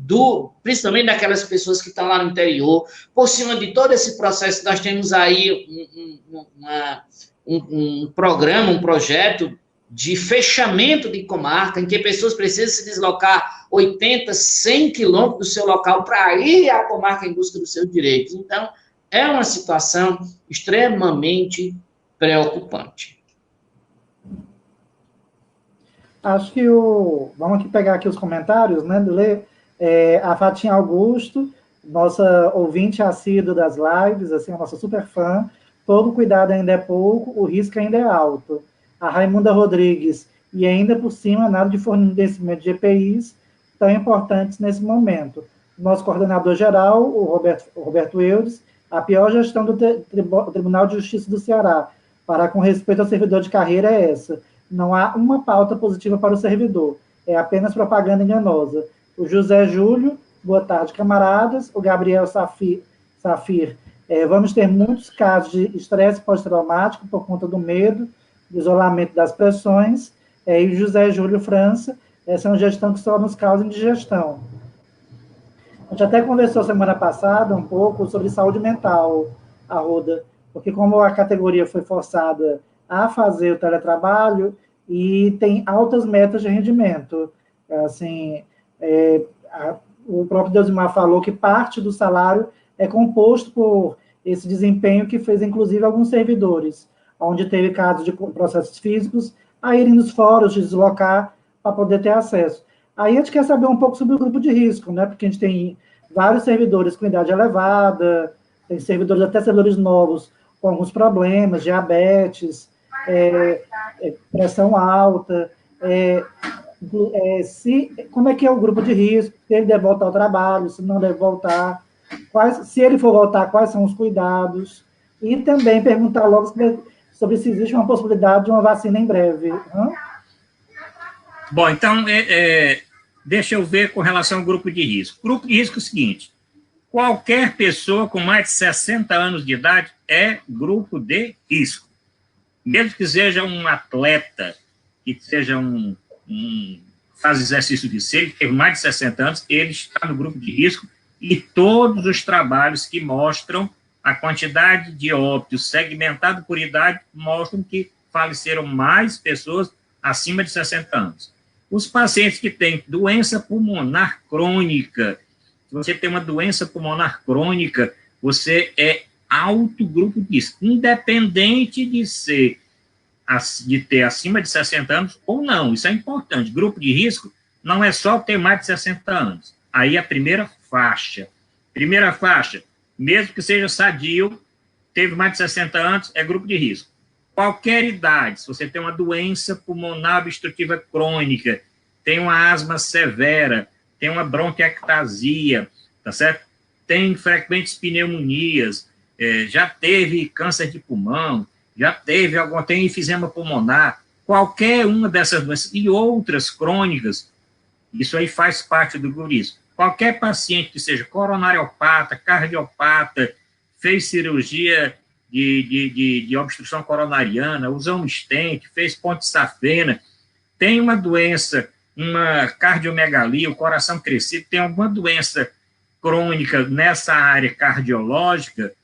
principalmente daquelas pessoas que estão lá no interior. Por cima de todo esse processo, nós temos aí um programa, um projeto de fechamento de comarca, em que pessoas precisam se deslocar 80, 100 quilômetros do seu local para ir à comarca em busca dos seus direitos. Então, é uma situação extremamente preocupante. Acho que vamos aqui pegar aqui os comentários, né, ler. A Fatinha Augusto, nossa ouvinte assídua das lives, assim, a nossa super fã, todo cuidado ainda é pouco, o risco ainda é alto. A Raimunda Rodrigues, e ainda por cima, nada de fornecimento de EPIs tão importantes nesse momento. Nosso coordenador geral, o Roberto Eudes, a pior gestão do Tribunal de Justiça do Ceará, para com respeito ao servidor de carreira, é essa. Não há uma pauta positiva para o servidor, é apenas propaganda enganosa. O José Júlio, boa tarde, camaradas. O Gabriel Safir, vamos ter muitos casos de estresse pós-traumático por conta do medo, do isolamento das pressões, e o José Júlio França, essa é uma gestão que só nos causa indigestão. A gente até conversou semana passada um pouco sobre saúde mental, Arruda, porque como a categoria foi forçada a fazer o teletrabalho e tem altas metas de rendimento, Assim, o próprio Deusimar falou que parte do salário é composto por esse desempenho que fez, inclusive, alguns servidores, onde teve casos de processos físicos, a irem nos fóruns, deslocar para poder ter acesso. Aí a gente quer saber um pouco sobre o grupo de risco, né? Porque a gente tem vários servidores com idade elevada, tem servidores, até servidores novos, com alguns problemas, diabetes, pressão alta, como é que é o grupo de risco, se ele deve voltar ao trabalho, se não deve voltar, se ele for voltar, quais são os cuidados, e também perguntar logo sobre se existe uma possibilidade de uma vacina em breve. Bom, então, deixa eu ver com relação ao grupo de risco. Grupo de risco é o seguinte: qualquer pessoa com mais de 60 anos de idade é grupo de risco. Mesmo que seja um atleta, que seja faz exercício de ser, que teve mais de 60 anos, ele está no grupo de risco, e todos os trabalhos que mostram a quantidade de óbitos segmentado por idade mostram que faleceram mais pessoas acima de 60 anos. Os pacientes que têm doença pulmonar crônica, se você tem uma doença pulmonar crônica, você é alto grupo de risco, independente de ter acima de 60 anos ou não. Isso é importante. Grupo de risco não é só ter mais de 60 anos. Aí a primeira faixa. Primeira faixa, mesmo que seja sadio, teve mais de 60 anos, é grupo de risco. Qualquer idade, se você tem uma doença pulmonar obstrutiva crônica, tem uma asma severa, tem uma bronquiectasia, tá certo? Tem frequentes pneumonias, já teve câncer de pulmão, já teve tem enfisema pulmonar, qualquer uma dessas doenças e outras crônicas, isso aí faz parte do grupo de risco. Qualquer paciente que seja coronariopata, cardiopata, fez cirurgia de obstrução coronariana, usou um stent, fez ponte safena, tem uma doença, uma cardiomegalia, o coração crescido, tem alguma doença crônica nessa área cardiológica,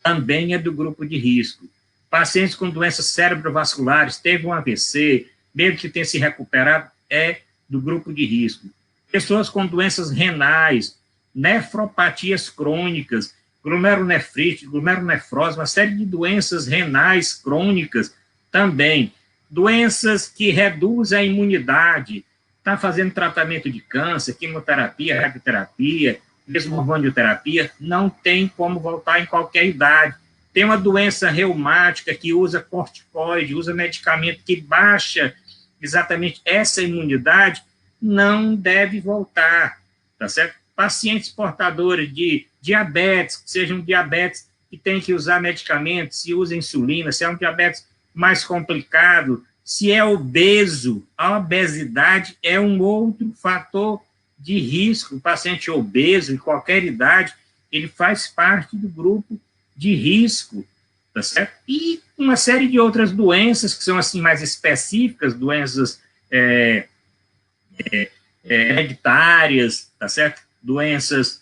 também é do grupo de risco. Pacientes com doenças cerebrovasculares, teve um AVC, mesmo que tenha se recuperado, é do grupo de risco. Pessoas com doenças renais, nefropatias crônicas, glomerulonefrite, glomerulonefrose, uma série de doenças renais crônicas também. Doenças que reduzem a imunidade, está fazendo tratamento de câncer, quimioterapia, radioterapia, mesmo hormonioterapia, não tem como voltar em qualquer idade. Tem uma doença reumática que usa corticoide, usa medicamento que baixa exatamente essa imunidade, não deve voltar, tá certo? Pacientes portadores de diabetes, que sejam diabetes que tem que usar medicamentos, se usa insulina, se é um diabetes mais complicado, se é obeso, a obesidade é um outro fator de risco. O paciente obeso, em qualquer idade, ele faz parte do grupo de risco, tá certo? E uma série de outras doenças que são, assim, mais específicas, doenças hereditárias, tá certo? Doenças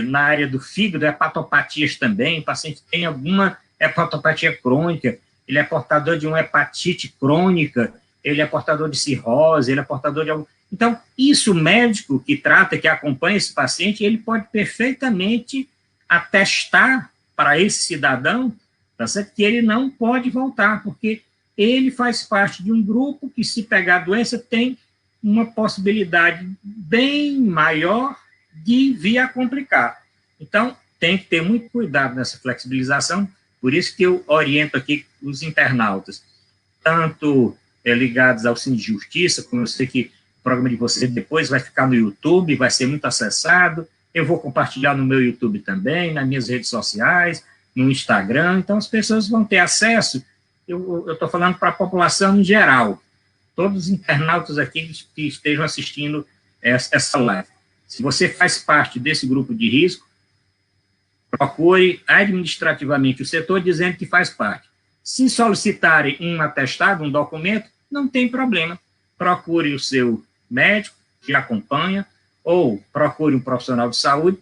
na área do fígado, hepatopatias também, o paciente tem alguma hepatopatia crônica, ele é portador de uma hepatite crônica, ele é portador de cirrose, ele é portador de algum... Então, isso o médico que trata, que acompanha esse paciente, ele pode perfeitamente atestar para esse cidadão, tá certo? Que ele não pode voltar, porque ele faz parte de um grupo que, se pegar a doença, tem uma possibilidade bem maior de vir a complicar. Então, tem que ter muito cuidado nessa flexibilização, por isso que eu oriento aqui os internautas, tanto ligados ao Cine Justiça, como eu sei que o programa de vocês depois vai ficar no YouTube, vai ser muito acessado, eu vou compartilhar no meu YouTube também, nas minhas redes sociais, no Instagram, então as pessoas vão ter acesso, eu estou falando para a população em geral, todos os internautas aqui que estejam assistindo essa live. Se você faz parte desse grupo de risco, procure administrativamente o setor dizendo que faz parte. Se solicitarem um atestado, um documento, não tem problema. Procure o seu médico que acompanha, ou procure um profissional de saúde,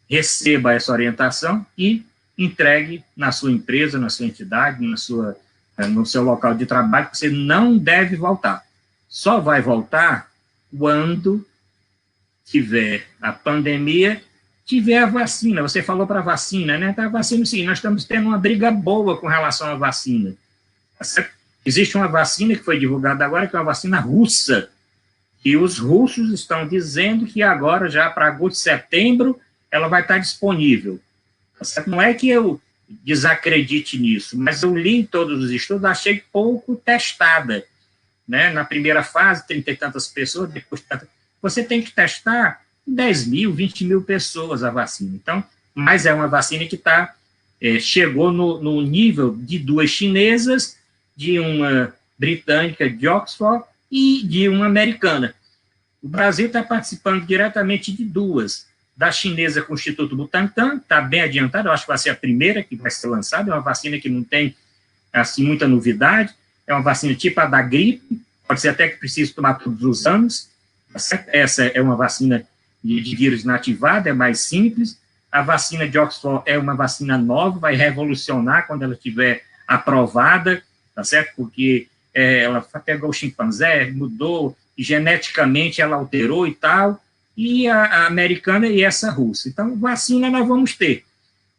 receba essa orientação e entregue na sua empresa, na sua entidade, no seu local de trabalho, que você não deve voltar. Só vai voltar quando tiver a pandemia, tiver a vacina. Você falou para a vacina, né? Tá, a vacina, sim, nós estamos tendo uma briga boa com relação à vacina. Tá certo? Existe uma vacina que foi divulgada agora, que é uma vacina russa, e os russos estão dizendo que agora, já para agosto, setembro, ela vai estar disponível. Tá certo? Não é que eu desacredite nisso, mas eu li todos os estudos, achei pouco testada, né? Na primeira fase, 30 e tantas pessoas, depois você tem que testar 10 mil, 20 mil pessoas a vacina. Então, mas é uma vacina que chegou no nível de 2 chinesas, de uma britânica de Oxford e de uma americana. O Brasil está participando diretamente de 2. Da chinesa com o Instituto Butantan, está bem adiantado, eu acho que vai ser a primeira que vai ser lançada, é uma vacina que não tem, assim, muita novidade, é uma vacina tipo a da gripe, pode ser até que precise tomar todos os anos, tá certo? Essa é uma vacina de vírus inativado, é mais simples. A vacina de Oxford é uma vacina nova, vai revolucionar quando ela estiver aprovada, tá certo? Porque ela pegou o chimpanzé, mudou, geneticamente ela alterou e tal, e a americana e essa russa. Então, vacina nós vamos ter,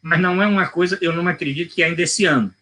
mas não é uma coisa, eu não acredito que ainda esse ano.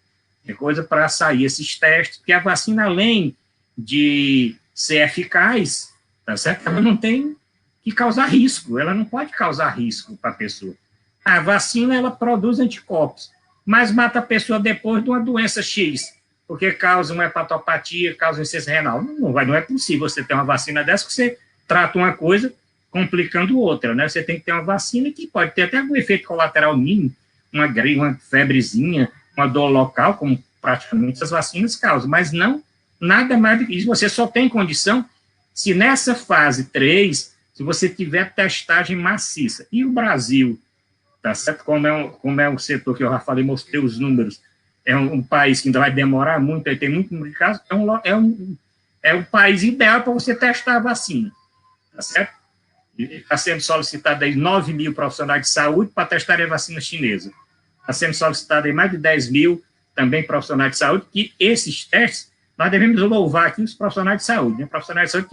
É coisa para sair esses testes, porque a vacina, além de ser eficaz, tá certo? Ela não tem que causar risco, ela não pode causar risco para a pessoa. A vacina, ela produz anticorpos, mas mata a pessoa depois de uma doença X, porque causa uma hepatopatia, causa insuficiência renal. Não é possível você ter uma vacina dessa que você trata uma coisa complicando outra, né? Você tem que ter uma vacina que pode ter até algum efeito colateral mínimo, uma gripe, uma febrezinha, uma dor local, como praticamente as vacinas causam, mas não nada mais do que isso. Você só tem condição se nessa fase 3, se você tiver testagem maciça. E o Brasil, tá certo? Como é um setor que eu já falei, mostrei os números, é um país que ainda vai demorar muito, tem muito número de casos, é um país ideal para você testar a vacina, tá certo? Está sendo solicitado aí 9 mil profissionais de saúde para testar a vacina chinesa. Está sendo solicitado aí mais de 10 mil também profissionais de saúde, que esses testes, nós devemos louvar aqui os profissionais de saúde, né? Profissionais de saúde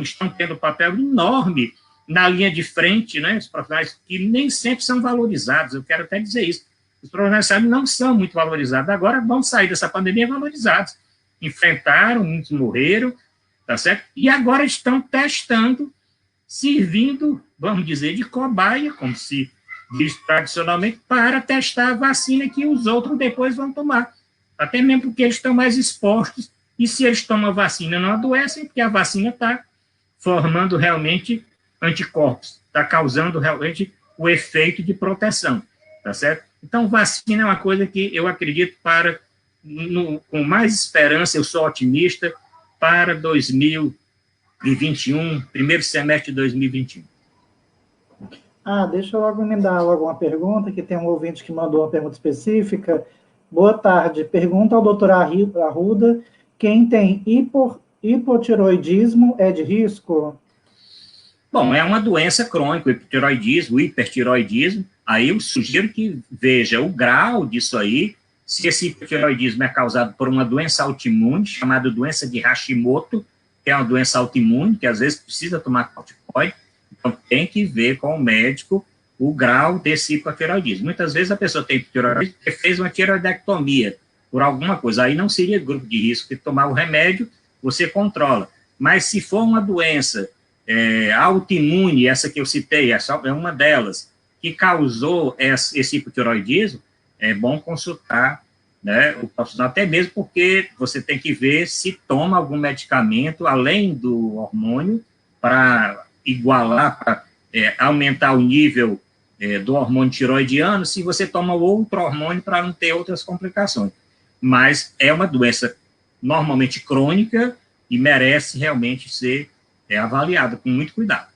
estão tendo um papel enorme na linha de frente, né? Os profissionais que nem sempre são valorizados, eu quero até dizer isso. Os profissionais de saúde não são muito valorizados, agora vão sair dessa pandemia valorizados. Enfrentaram, muitos morreram, tá certo? E agora estão testando, servindo, vamos dizer, de cobaia, como se diz tradicionalmente, para testar a vacina que os outros depois vão tomar. Até mesmo porque eles estão mais expostos, e se eles tomam a vacina não adoecem, porque a vacina está formando realmente anticorpos, está causando realmente o efeito de proteção, tá certo? Então, vacina é uma coisa que eu acredito com mais esperança, eu sou otimista, para 2021, primeiro semestre de 2021. Deixa eu logo emendar logo uma pergunta, que tem um ouvinte que mandou uma pergunta específica. Boa tarde. Pergunta ao doutor Arruda, quem tem hipotiroidismo é de risco? Bom, é uma doença crônica, o hipotiroidismo, o hipertiroidismo. Aí eu sugiro que veja o grau disso aí, se esse hipotiroidismo é causado por uma doença autoimune, chamada doença de Hashimoto, que é uma doença autoimune, que às vezes precisa tomar corticoide. Então, tem que ver com o médico o grau desse hipotiroidismo. Muitas vezes a pessoa tem hipotiroidismo porque fez uma tiroidectomia por alguma coisa. Aí não seria grupo de risco, porque tomar o remédio você controla. Mas se for uma doença autoimune, essa que eu citei, é uma delas, que causou esse hipotiroidismo, é bom consultar, né, o profissional, até mesmo porque você tem que ver se toma algum medicamento, além do hormônio, para igualar, para aumentar o nível do hormônio tiroidiano, se você toma outro hormônio para não ter outras complicações. Mas é uma doença normalmente crônica e merece realmente ser avaliada com muito cuidado.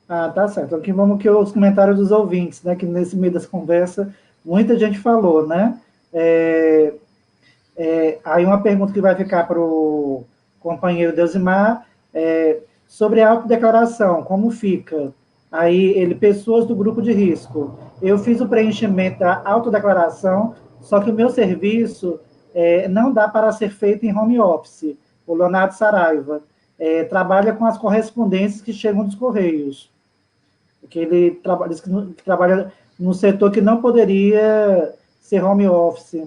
Tá certo. Aqui vamos que os comentários dos ouvintes, né, que nesse meio dessa conversa muita gente falou, né? Aí uma pergunta que vai ficar para o companheiro Deusimar, sobre a autodeclaração, como fica? Aí, pessoas do grupo de risco. Eu fiz o preenchimento da autodeclaração, só que o meu serviço não dá para ser feito em home office, o Leonardo Saraiva. trabalha com as correspondências que chegam dos Correios. Porque ele diz que trabalha num setor que não poderia ser home office.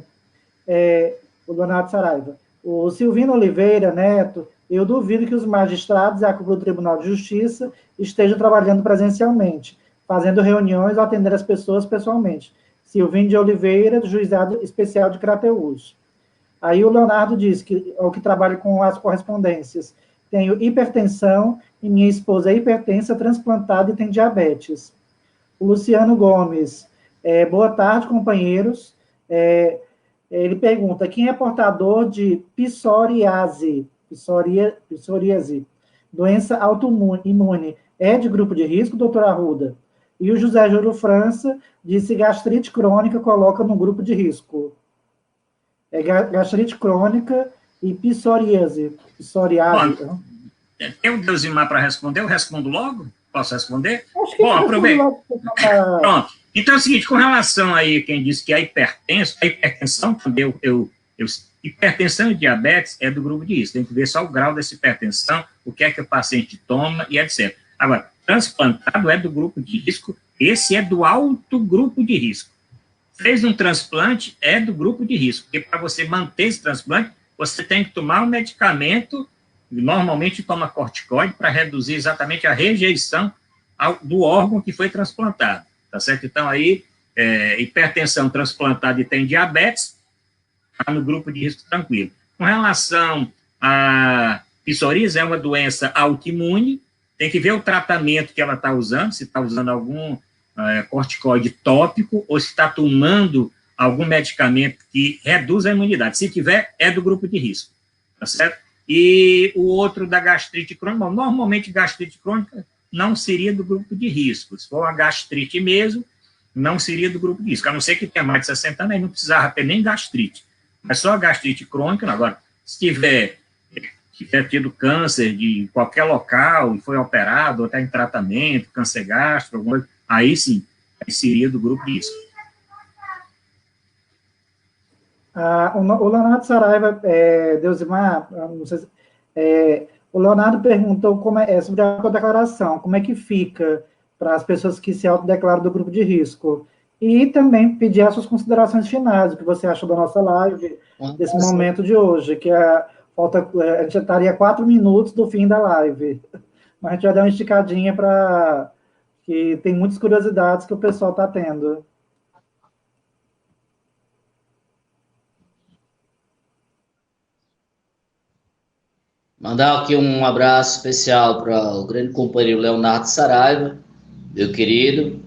O Leonardo Saraiva. O Silvino Oliveira Neto, eu duvido que os magistrados e a cúpula do Tribunal de Justiça estejam trabalhando presencialmente, fazendo reuniões ou atendendo as pessoas pessoalmente. Silvino de Oliveira, do Juizado Especial de Crateús. Aí o Leonardo diz que é o que trabalha com as correspondências. Tenho hipertensão e minha esposa é hipertensa, transplantada e tem diabetes. O Luciano Gomes, boa tarde, companheiros. Ele pergunta, quem é portador de psoríase, doença autoimune, é de grupo de risco, doutor Arruda? E o José Júlio França disse gastrite crônica coloca no grupo de risco. Gastrite crônica e psoríase. Bom, tem o Deusimar para responder, eu respondo logo? Posso responder? Acho que bom, aproveita. Pra... Pronto. Então é o seguinte, com relação aí, quem disse que é hipertenso, a hipertensão também, hipertensão e diabetes é do grupo de risco, tem que ver só o grau dessa hipertensão, o que é que o paciente toma e etc. Agora, transplantado é do grupo de risco, esse é do alto grupo de risco. Fez um transplante, é do grupo de risco, porque para você manter esse transplante, você tem que tomar um medicamento, normalmente toma corticoide, para reduzir exatamente a rejeição do órgão que foi transplantado, tá certo? Então, aí, hipertensão transplantada e tem diabetes, está no grupo de risco tranquilo. Com relação a psoríase, é uma doença autoimune, tem que ver o tratamento que ela está usando, se está usando algum corticoide tópico ou se está tomando algum medicamento que reduz a imunidade. Se tiver, é do grupo de risco, tá certo? E o outro da gastrite crônica, bom, normalmente gastrite crônica não seria do grupo de risco. Se for uma gastrite mesmo, não seria do grupo de risco, a não ser que tenha mais de 60 anos, não precisava ter nem gastrite. Mas só a gastrite crônica, não. Agora, se tiver tido câncer de qualquer local e foi operado, ou está em tratamento, câncer gástrico, alguma coisa, aí sim, aí seria do grupo de risco. O Leonardo Saraiva, Deusimar, não sei se, o Leonardo perguntou sobre a autodeclaração, como é que fica para as pessoas que se autodeclaram do grupo de risco. E também pedir as suas considerações finais, o que você achou da nossa live, desse momento de hoje, que a gente já estaria 4 minutos do fim da live. Mas a gente vai dar uma esticadinha para que tem muitas curiosidades que o pessoal está tendo. Mandar aqui um abraço especial para o grande companheiro Leonardo Saraiva, meu querido.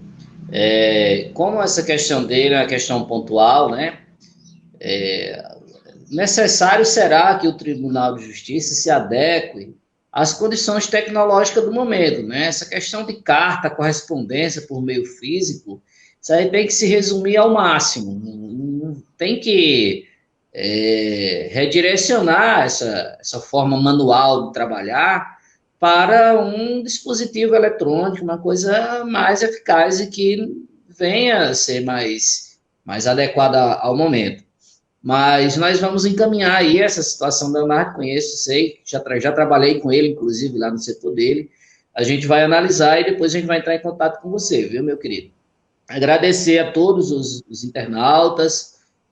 Como essa questão dele é uma questão pontual, né? Necessário será que o Tribunal de Justiça se adeque às condições tecnológicas do momento, né? Essa questão de carta, correspondência por meio físico, isso aí tem que se resumir ao máximo. Tem que redirecionar essa forma manual de trabalhar para um dispositivo eletrônico, uma coisa mais eficaz e que venha a ser mais adequada ao momento. Mas nós vamos encaminhar aí essa situação da Leonardo, conheço, sei, já trabalhei com ele, inclusive, lá no setor dele. A gente vai analisar e depois a gente vai entrar em contato com você, viu, meu querido? Agradecer a todos os internautas,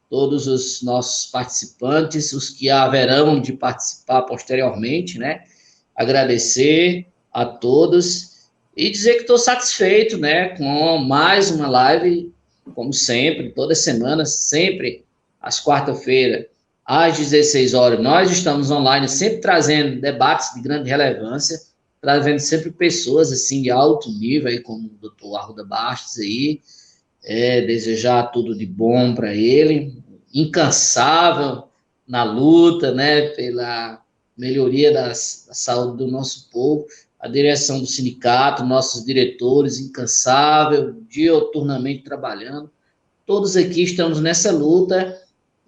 todos os nossos participantes, os que haverão de participar posteriormente, né? Agradecer a todos e dizer que estou satisfeito, né, com mais uma live, como sempre, toda semana, sempre às quarta-feiras, às 16 horas, nós estamos online, sempre trazendo debates de grande relevância, trazendo sempre pessoas, assim, de alto nível, aí, como o doutor Arruda Bastos, aí, desejar tudo de bom para ele, incansável na luta, né, pela melhoria da saúde do nosso povo, a direção do sindicato, nossos diretores, incansável, diuturnamente trabalhando, todos aqui estamos nessa luta.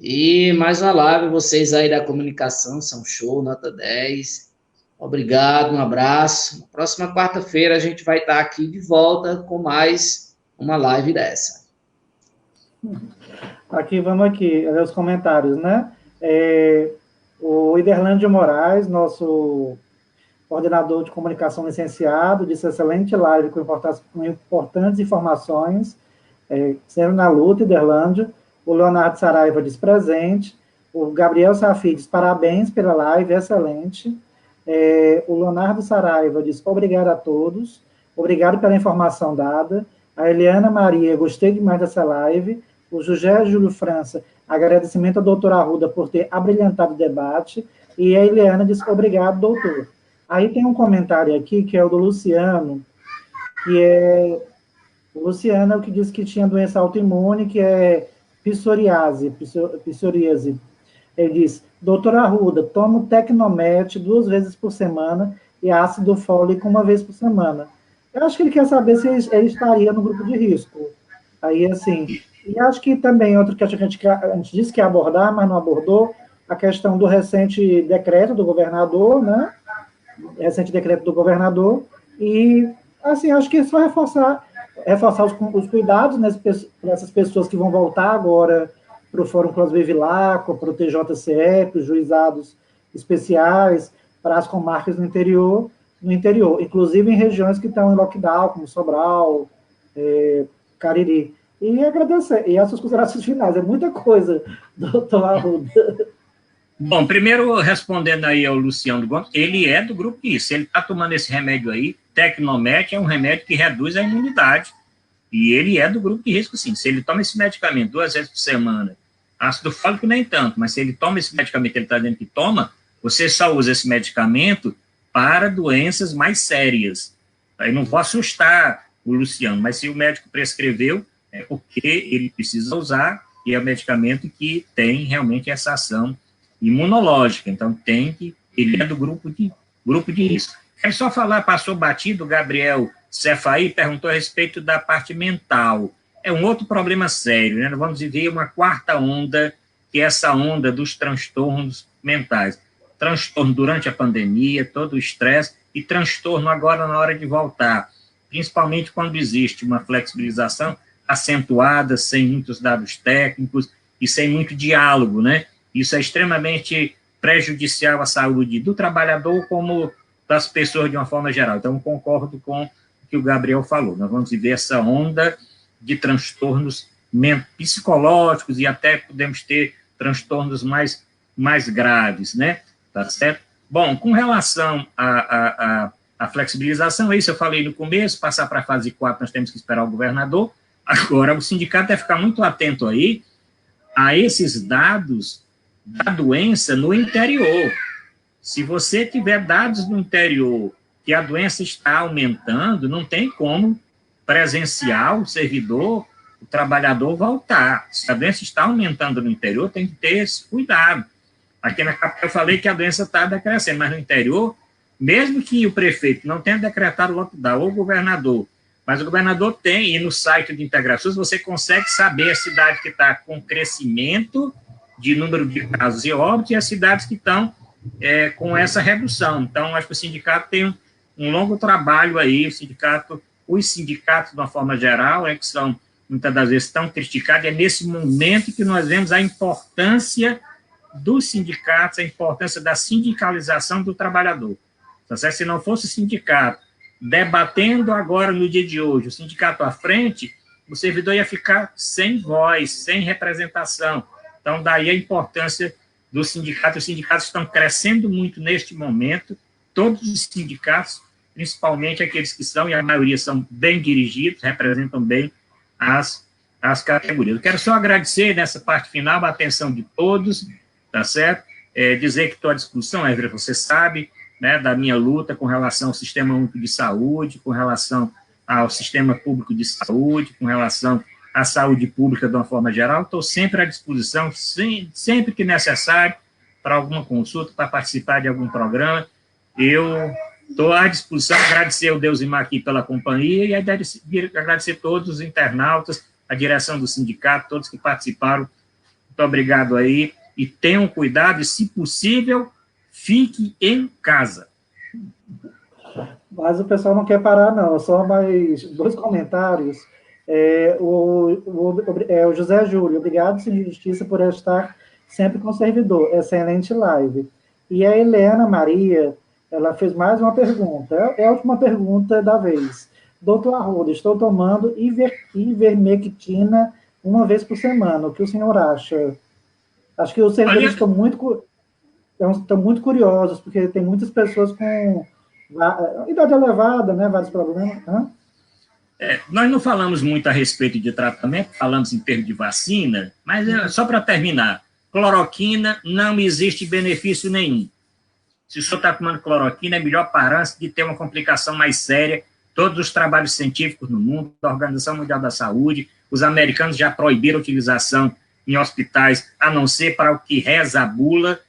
E mais uma live, vocês aí da comunicação, são show, nota 10. Obrigado, um abraço. Na próxima quarta-feira a gente vai estar aqui de volta com mais uma live dessa. Vamos aqui, os comentários, né? O Iderlândio Moraes, nosso coordenador de comunicação licenciado, disse excelente live com importantes informações, sendo na luta, Iderlândia. O Leonardo Saraiva diz presente. O Gabriel Safi diz parabéns pela live, excelente. O Leonardo Saraiva diz obrigado a todos, obrigado pela informação dada. A Eliana Maria, gostei demais dessa live. O José Júlio França, agradecimento à doutora Arruda por ter abrilhantado o debate. E a Eliana diz obrigado, doutor. Aí tem um comentário aqui, que é o do Luciano, o Luciano é o que diz que tinha doença autoimune, que é psoríase. Ele diz, doutora Arruda, tomo Tecnomet 2 vezes por semana e ácido fólico 1 vez por semana. Eu acho que ele quer saber se ele estaria no grupo de risco. Aí, assim, e acho que também outra questão que a gente disse que ia abordar, mas não abordou, a questão do recente decreto do governador, né? E, assim, acho que é só reforçar os cuidados para essas pessoas que vão voltar agora para o Fórum Clóvis Bevilacqua, para o TJCE, para os juizados especiais, para as comarcas no interior, inclusive em regiões que estão em lockdown, como Sobral, Cariri. E agradecer, e essas considerações finais, é muita coisa, doutor Arruda. Bom, primeiro, respondendo aí ao Luciano Gomes, ele é do grupo isso, ele está tomando esse remédio aí, Tecnomet é um remédio que reduz a imunidade, e ele é do grupo de risco, sim. Se ele toma esse medicamento 2 vezes por semana, ácido fólico nem tanto, mas se ele toma esse medicamento, ele está dizendo que toma, você só usa esse medicamento para doenças mais sérias. Aí não vou assustar o Luciano, mas se o médico prescreveu, é porque ele precisa usar, e é um medicamento que tem realmente essa ação imunológica, então ele é do grupo de risco. Quero só falar, passou batido, o Gabriel Cefaí perguntou a respeito da parte mental. É um outro problema sério, né? Nós vamos viver uma 4ª onda, que é essa onda dos transtornos mentais. Transtorno durante a pandemia, todo o estresse, e transtorno agora na hora de voltar, principalmente quando existe uma flexibilização acentuada, sem muitos dados técnicos e sem muito diálogo, né? Isso é extremamente prejudicial à saúde do trabalhador como das pessoas de uma forma geral. Então, concordo com o que o Gabriel falou. Nós vamos viver essa onda de transtornos psicológicos e até podemos ter transtornos mais graves, né? Tá certo? Bom, com relação à flexibilização, isso eu falei no começo, passar para a fase 4, nós temos que esperar o governador. Agora, o sindicato deve ficar muito atento aí a esses dados da doença no interior. Se você tiver dados no interior que a doença está aumentando, não tem como presenciar o servidor, o trabalhador voltar. Se a doença está aumentando no interior, tem que ter esse cuidado. Aqui na capital eu falei que a doença está decrescendo, mas no interior, mesmo que o prefeito não tenha decretado lockdown, ou o governador, mas o governador tem, e no site de Integrações você consegue saber a cidade que está com crescimento de número de casos e óbitos e as cidades que estão com essa redução. Então, acho que o sindicato tem um longo trabalho aí, os sindicatos, de uma forma geral, que são, muitas das vezes, tão criticados, é nesse momento que nós vemos a importância dos sindicatos, a importância da sindicalização do trabalhador. Então, se não fosse o sindicato debatendo agora, no dia de hoje, o sindicato à frente, o servidor ia ficar sem voz, sem representação. Então, daí a importância do sindicato. Os sindicatos estão crescendo muito neste momento, todos os sindicatos, principalmente aqueles que são, e a maioria são bem dirigidos, representam bem as categorias. Eu quero só agradecer, nessa parte final, a atenção de todos, tá certo? Dizer que estou à disposição, Évora, você sabe, né, da minha luta com relação ao Sistema Único de Saúde, com relação ao Sistema Público de Saúde, com relação à saúde pública de uma forma geral. Estou sempre à disposição, sempre que necessário, para alguma consulta, para participar de algum programa. Eu estou à disposição, agradecer ao Deusimar aqui pela companhia e agradecer a todos os internautas, a direção do sindicato, todos que participaram. Muito obrigado aí. E tenham cuidado e, se possível, fique em casa. Mas o pessoal não quer parar, não. Só mais 2 comentários. O José Júlio, obrigado, Senhor de Justiça, por estar sempre com o servidor. Excelente live. E a Helena Maria, ela fez mais uma pergunta. É a última pergunta da vez. Doutor Arruda, estou tomando ivermectina uma vez por semana. O que o senhor acha? Acho que os servidores estão muito curiosos, porque tem muitas pessoas com idade elevada, né? Vários problemas. Nós não falamos muito a respeito de tratamento, falamos em termos de vacina, mas só para terminar, cloroquina não existe benefício nenhum. Se o senhor está tomando cloroquina, é melhor parar antes de ter uma complicação mais séria. Todos os trabalhos científicos no mundo, a Organização Mundial da Saúde, os americanos já proibiram a utilização em hospitais, a não ser para o que reza a bula.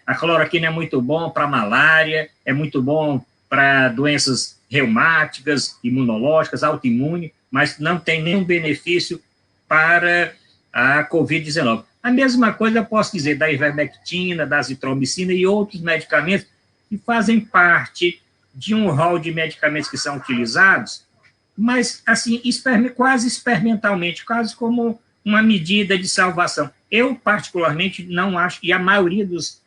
A cloroquina é muito bom para malária, é muito bom para doenças reumáticas, imunológicas, autoimune, mas não tem nenhum benefício para a Covid-19. A mesma coisa eu posso dizer da ivermectina, da azitromicina e outros medicamentos que fazem parte de um rol de medicamentos que são utilizados, mas, assim, quase experimentalmente, quase como uma medida de salvação. Eu, particularmente, não acho, e a maioria dos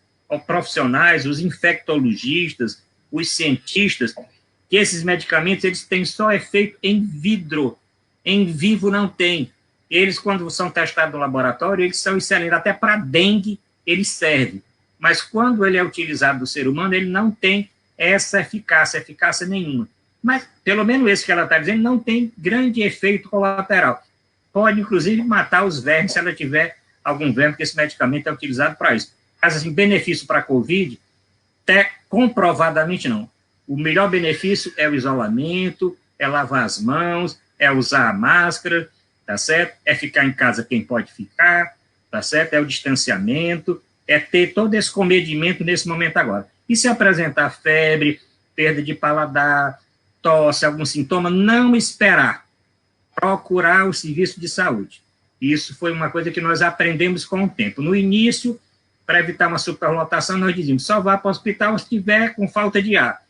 profissionais, os infectologistas, os cientistas, que esses medicamentos eles têm só efeito em vidro, em vivo não tem. Eles, quando são testados no laboratório, eles são excelentes, até para dengue eles servem. Mas quando ele é utilizado no ser humano, ele não tem essa eficácia nenhuma. Mas, pelo menos esse que ela está dizendo, não tem grande efeito colateral. Pode, inclusive, matar os vermes se ela tiver algum verme, porque esse medicamento é utilizado para isso. Mas, assim, benefício para a Covid, até comprovadamente não. O melhor benefício é o isolamento, é lavar as mãos, é usar a máscara, tá certo? É ficar em casa quem pode ficar, tá certo? É o distanciamento, é ter todo esse comedimento nesse momento agora. E se apresentar febre, perda de paladar, tosse, algum sintoma, não esperar, procurar o serviço de saúde. Isso foi uma coisa que nós aprendemos com o tempo. No início, para evitar uma superlotação, nós dizíamos, só vá para o hospital se estiver com falta de ar.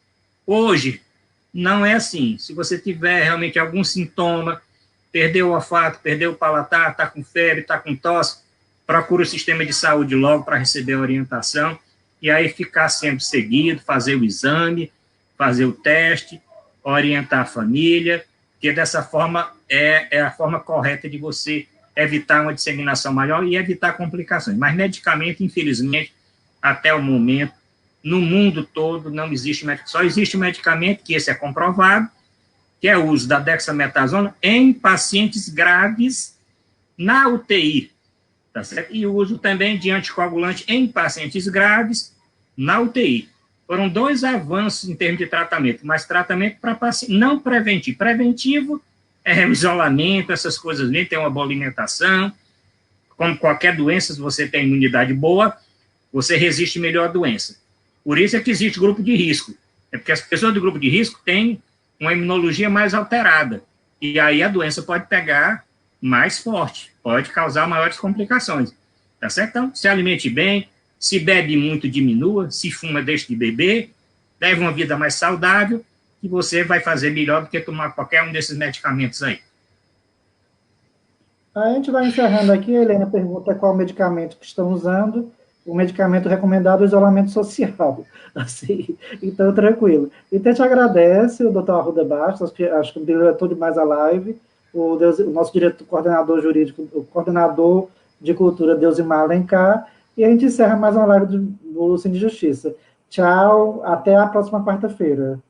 Hoje, não é assim. Se você tiver realmente algum sintoma, perdeu o olfato, perdeu o paladar, está com febre, está com tosse, procura o sistema de saúde logo para receber a orientação, e aí ficar sempre seguido, fazer o exame, fazer o teste, orientar a família, que dessa forma é a forma correta de você evitar uma disseminação maior e evitar complicações. Mas medicamento, infelizmente, até o momento, no mundo todo, não existe medicamento. Só existe um medicamento, que esse é comprovado, que é o uso da dexametasona em pacientes graves na UTI, tá certo? E o uso também de anticoagulante em pacientes graves na UTI. Foram 2 avanços em termos de tratamento, mas tratamento para paciente não preventivo. Preventivo é o isolamento, essas coisas ali, tem uma boa alimentação. Como qualquer doença, se você tem imunidade boa, você resiste melhor à doença. Por isso é que existe grupo de risco. É porque as pessoas do grupo de risco têm uma imunologia mais alterada. E aí a doença pode pegar mais forte, pode causar maiores complicações. Tá certo? Então, se alimente bem, se bebe muito, diminua, se fuma, deixe de beber, leve uma vida mais saudável, que você vai fazer melhor do que tomar qualquer um desses medicamentos aí. A gente vai encerrando aqui. A Helena pergunta qual medicamento que estão usando. O medicamento recomendado é o isolamento social. Assim, então, tranquilo. Então, a gente agradece o doutor Arruda Bastos, acho que o diretor de mais a live, o nosso diretor, coordenador jurídico, o coordenador de cultura, Deusimar Alencar, e a gente encerra mais uma live do Cine de Justiça. Tchau, até a próxima quarta-feira.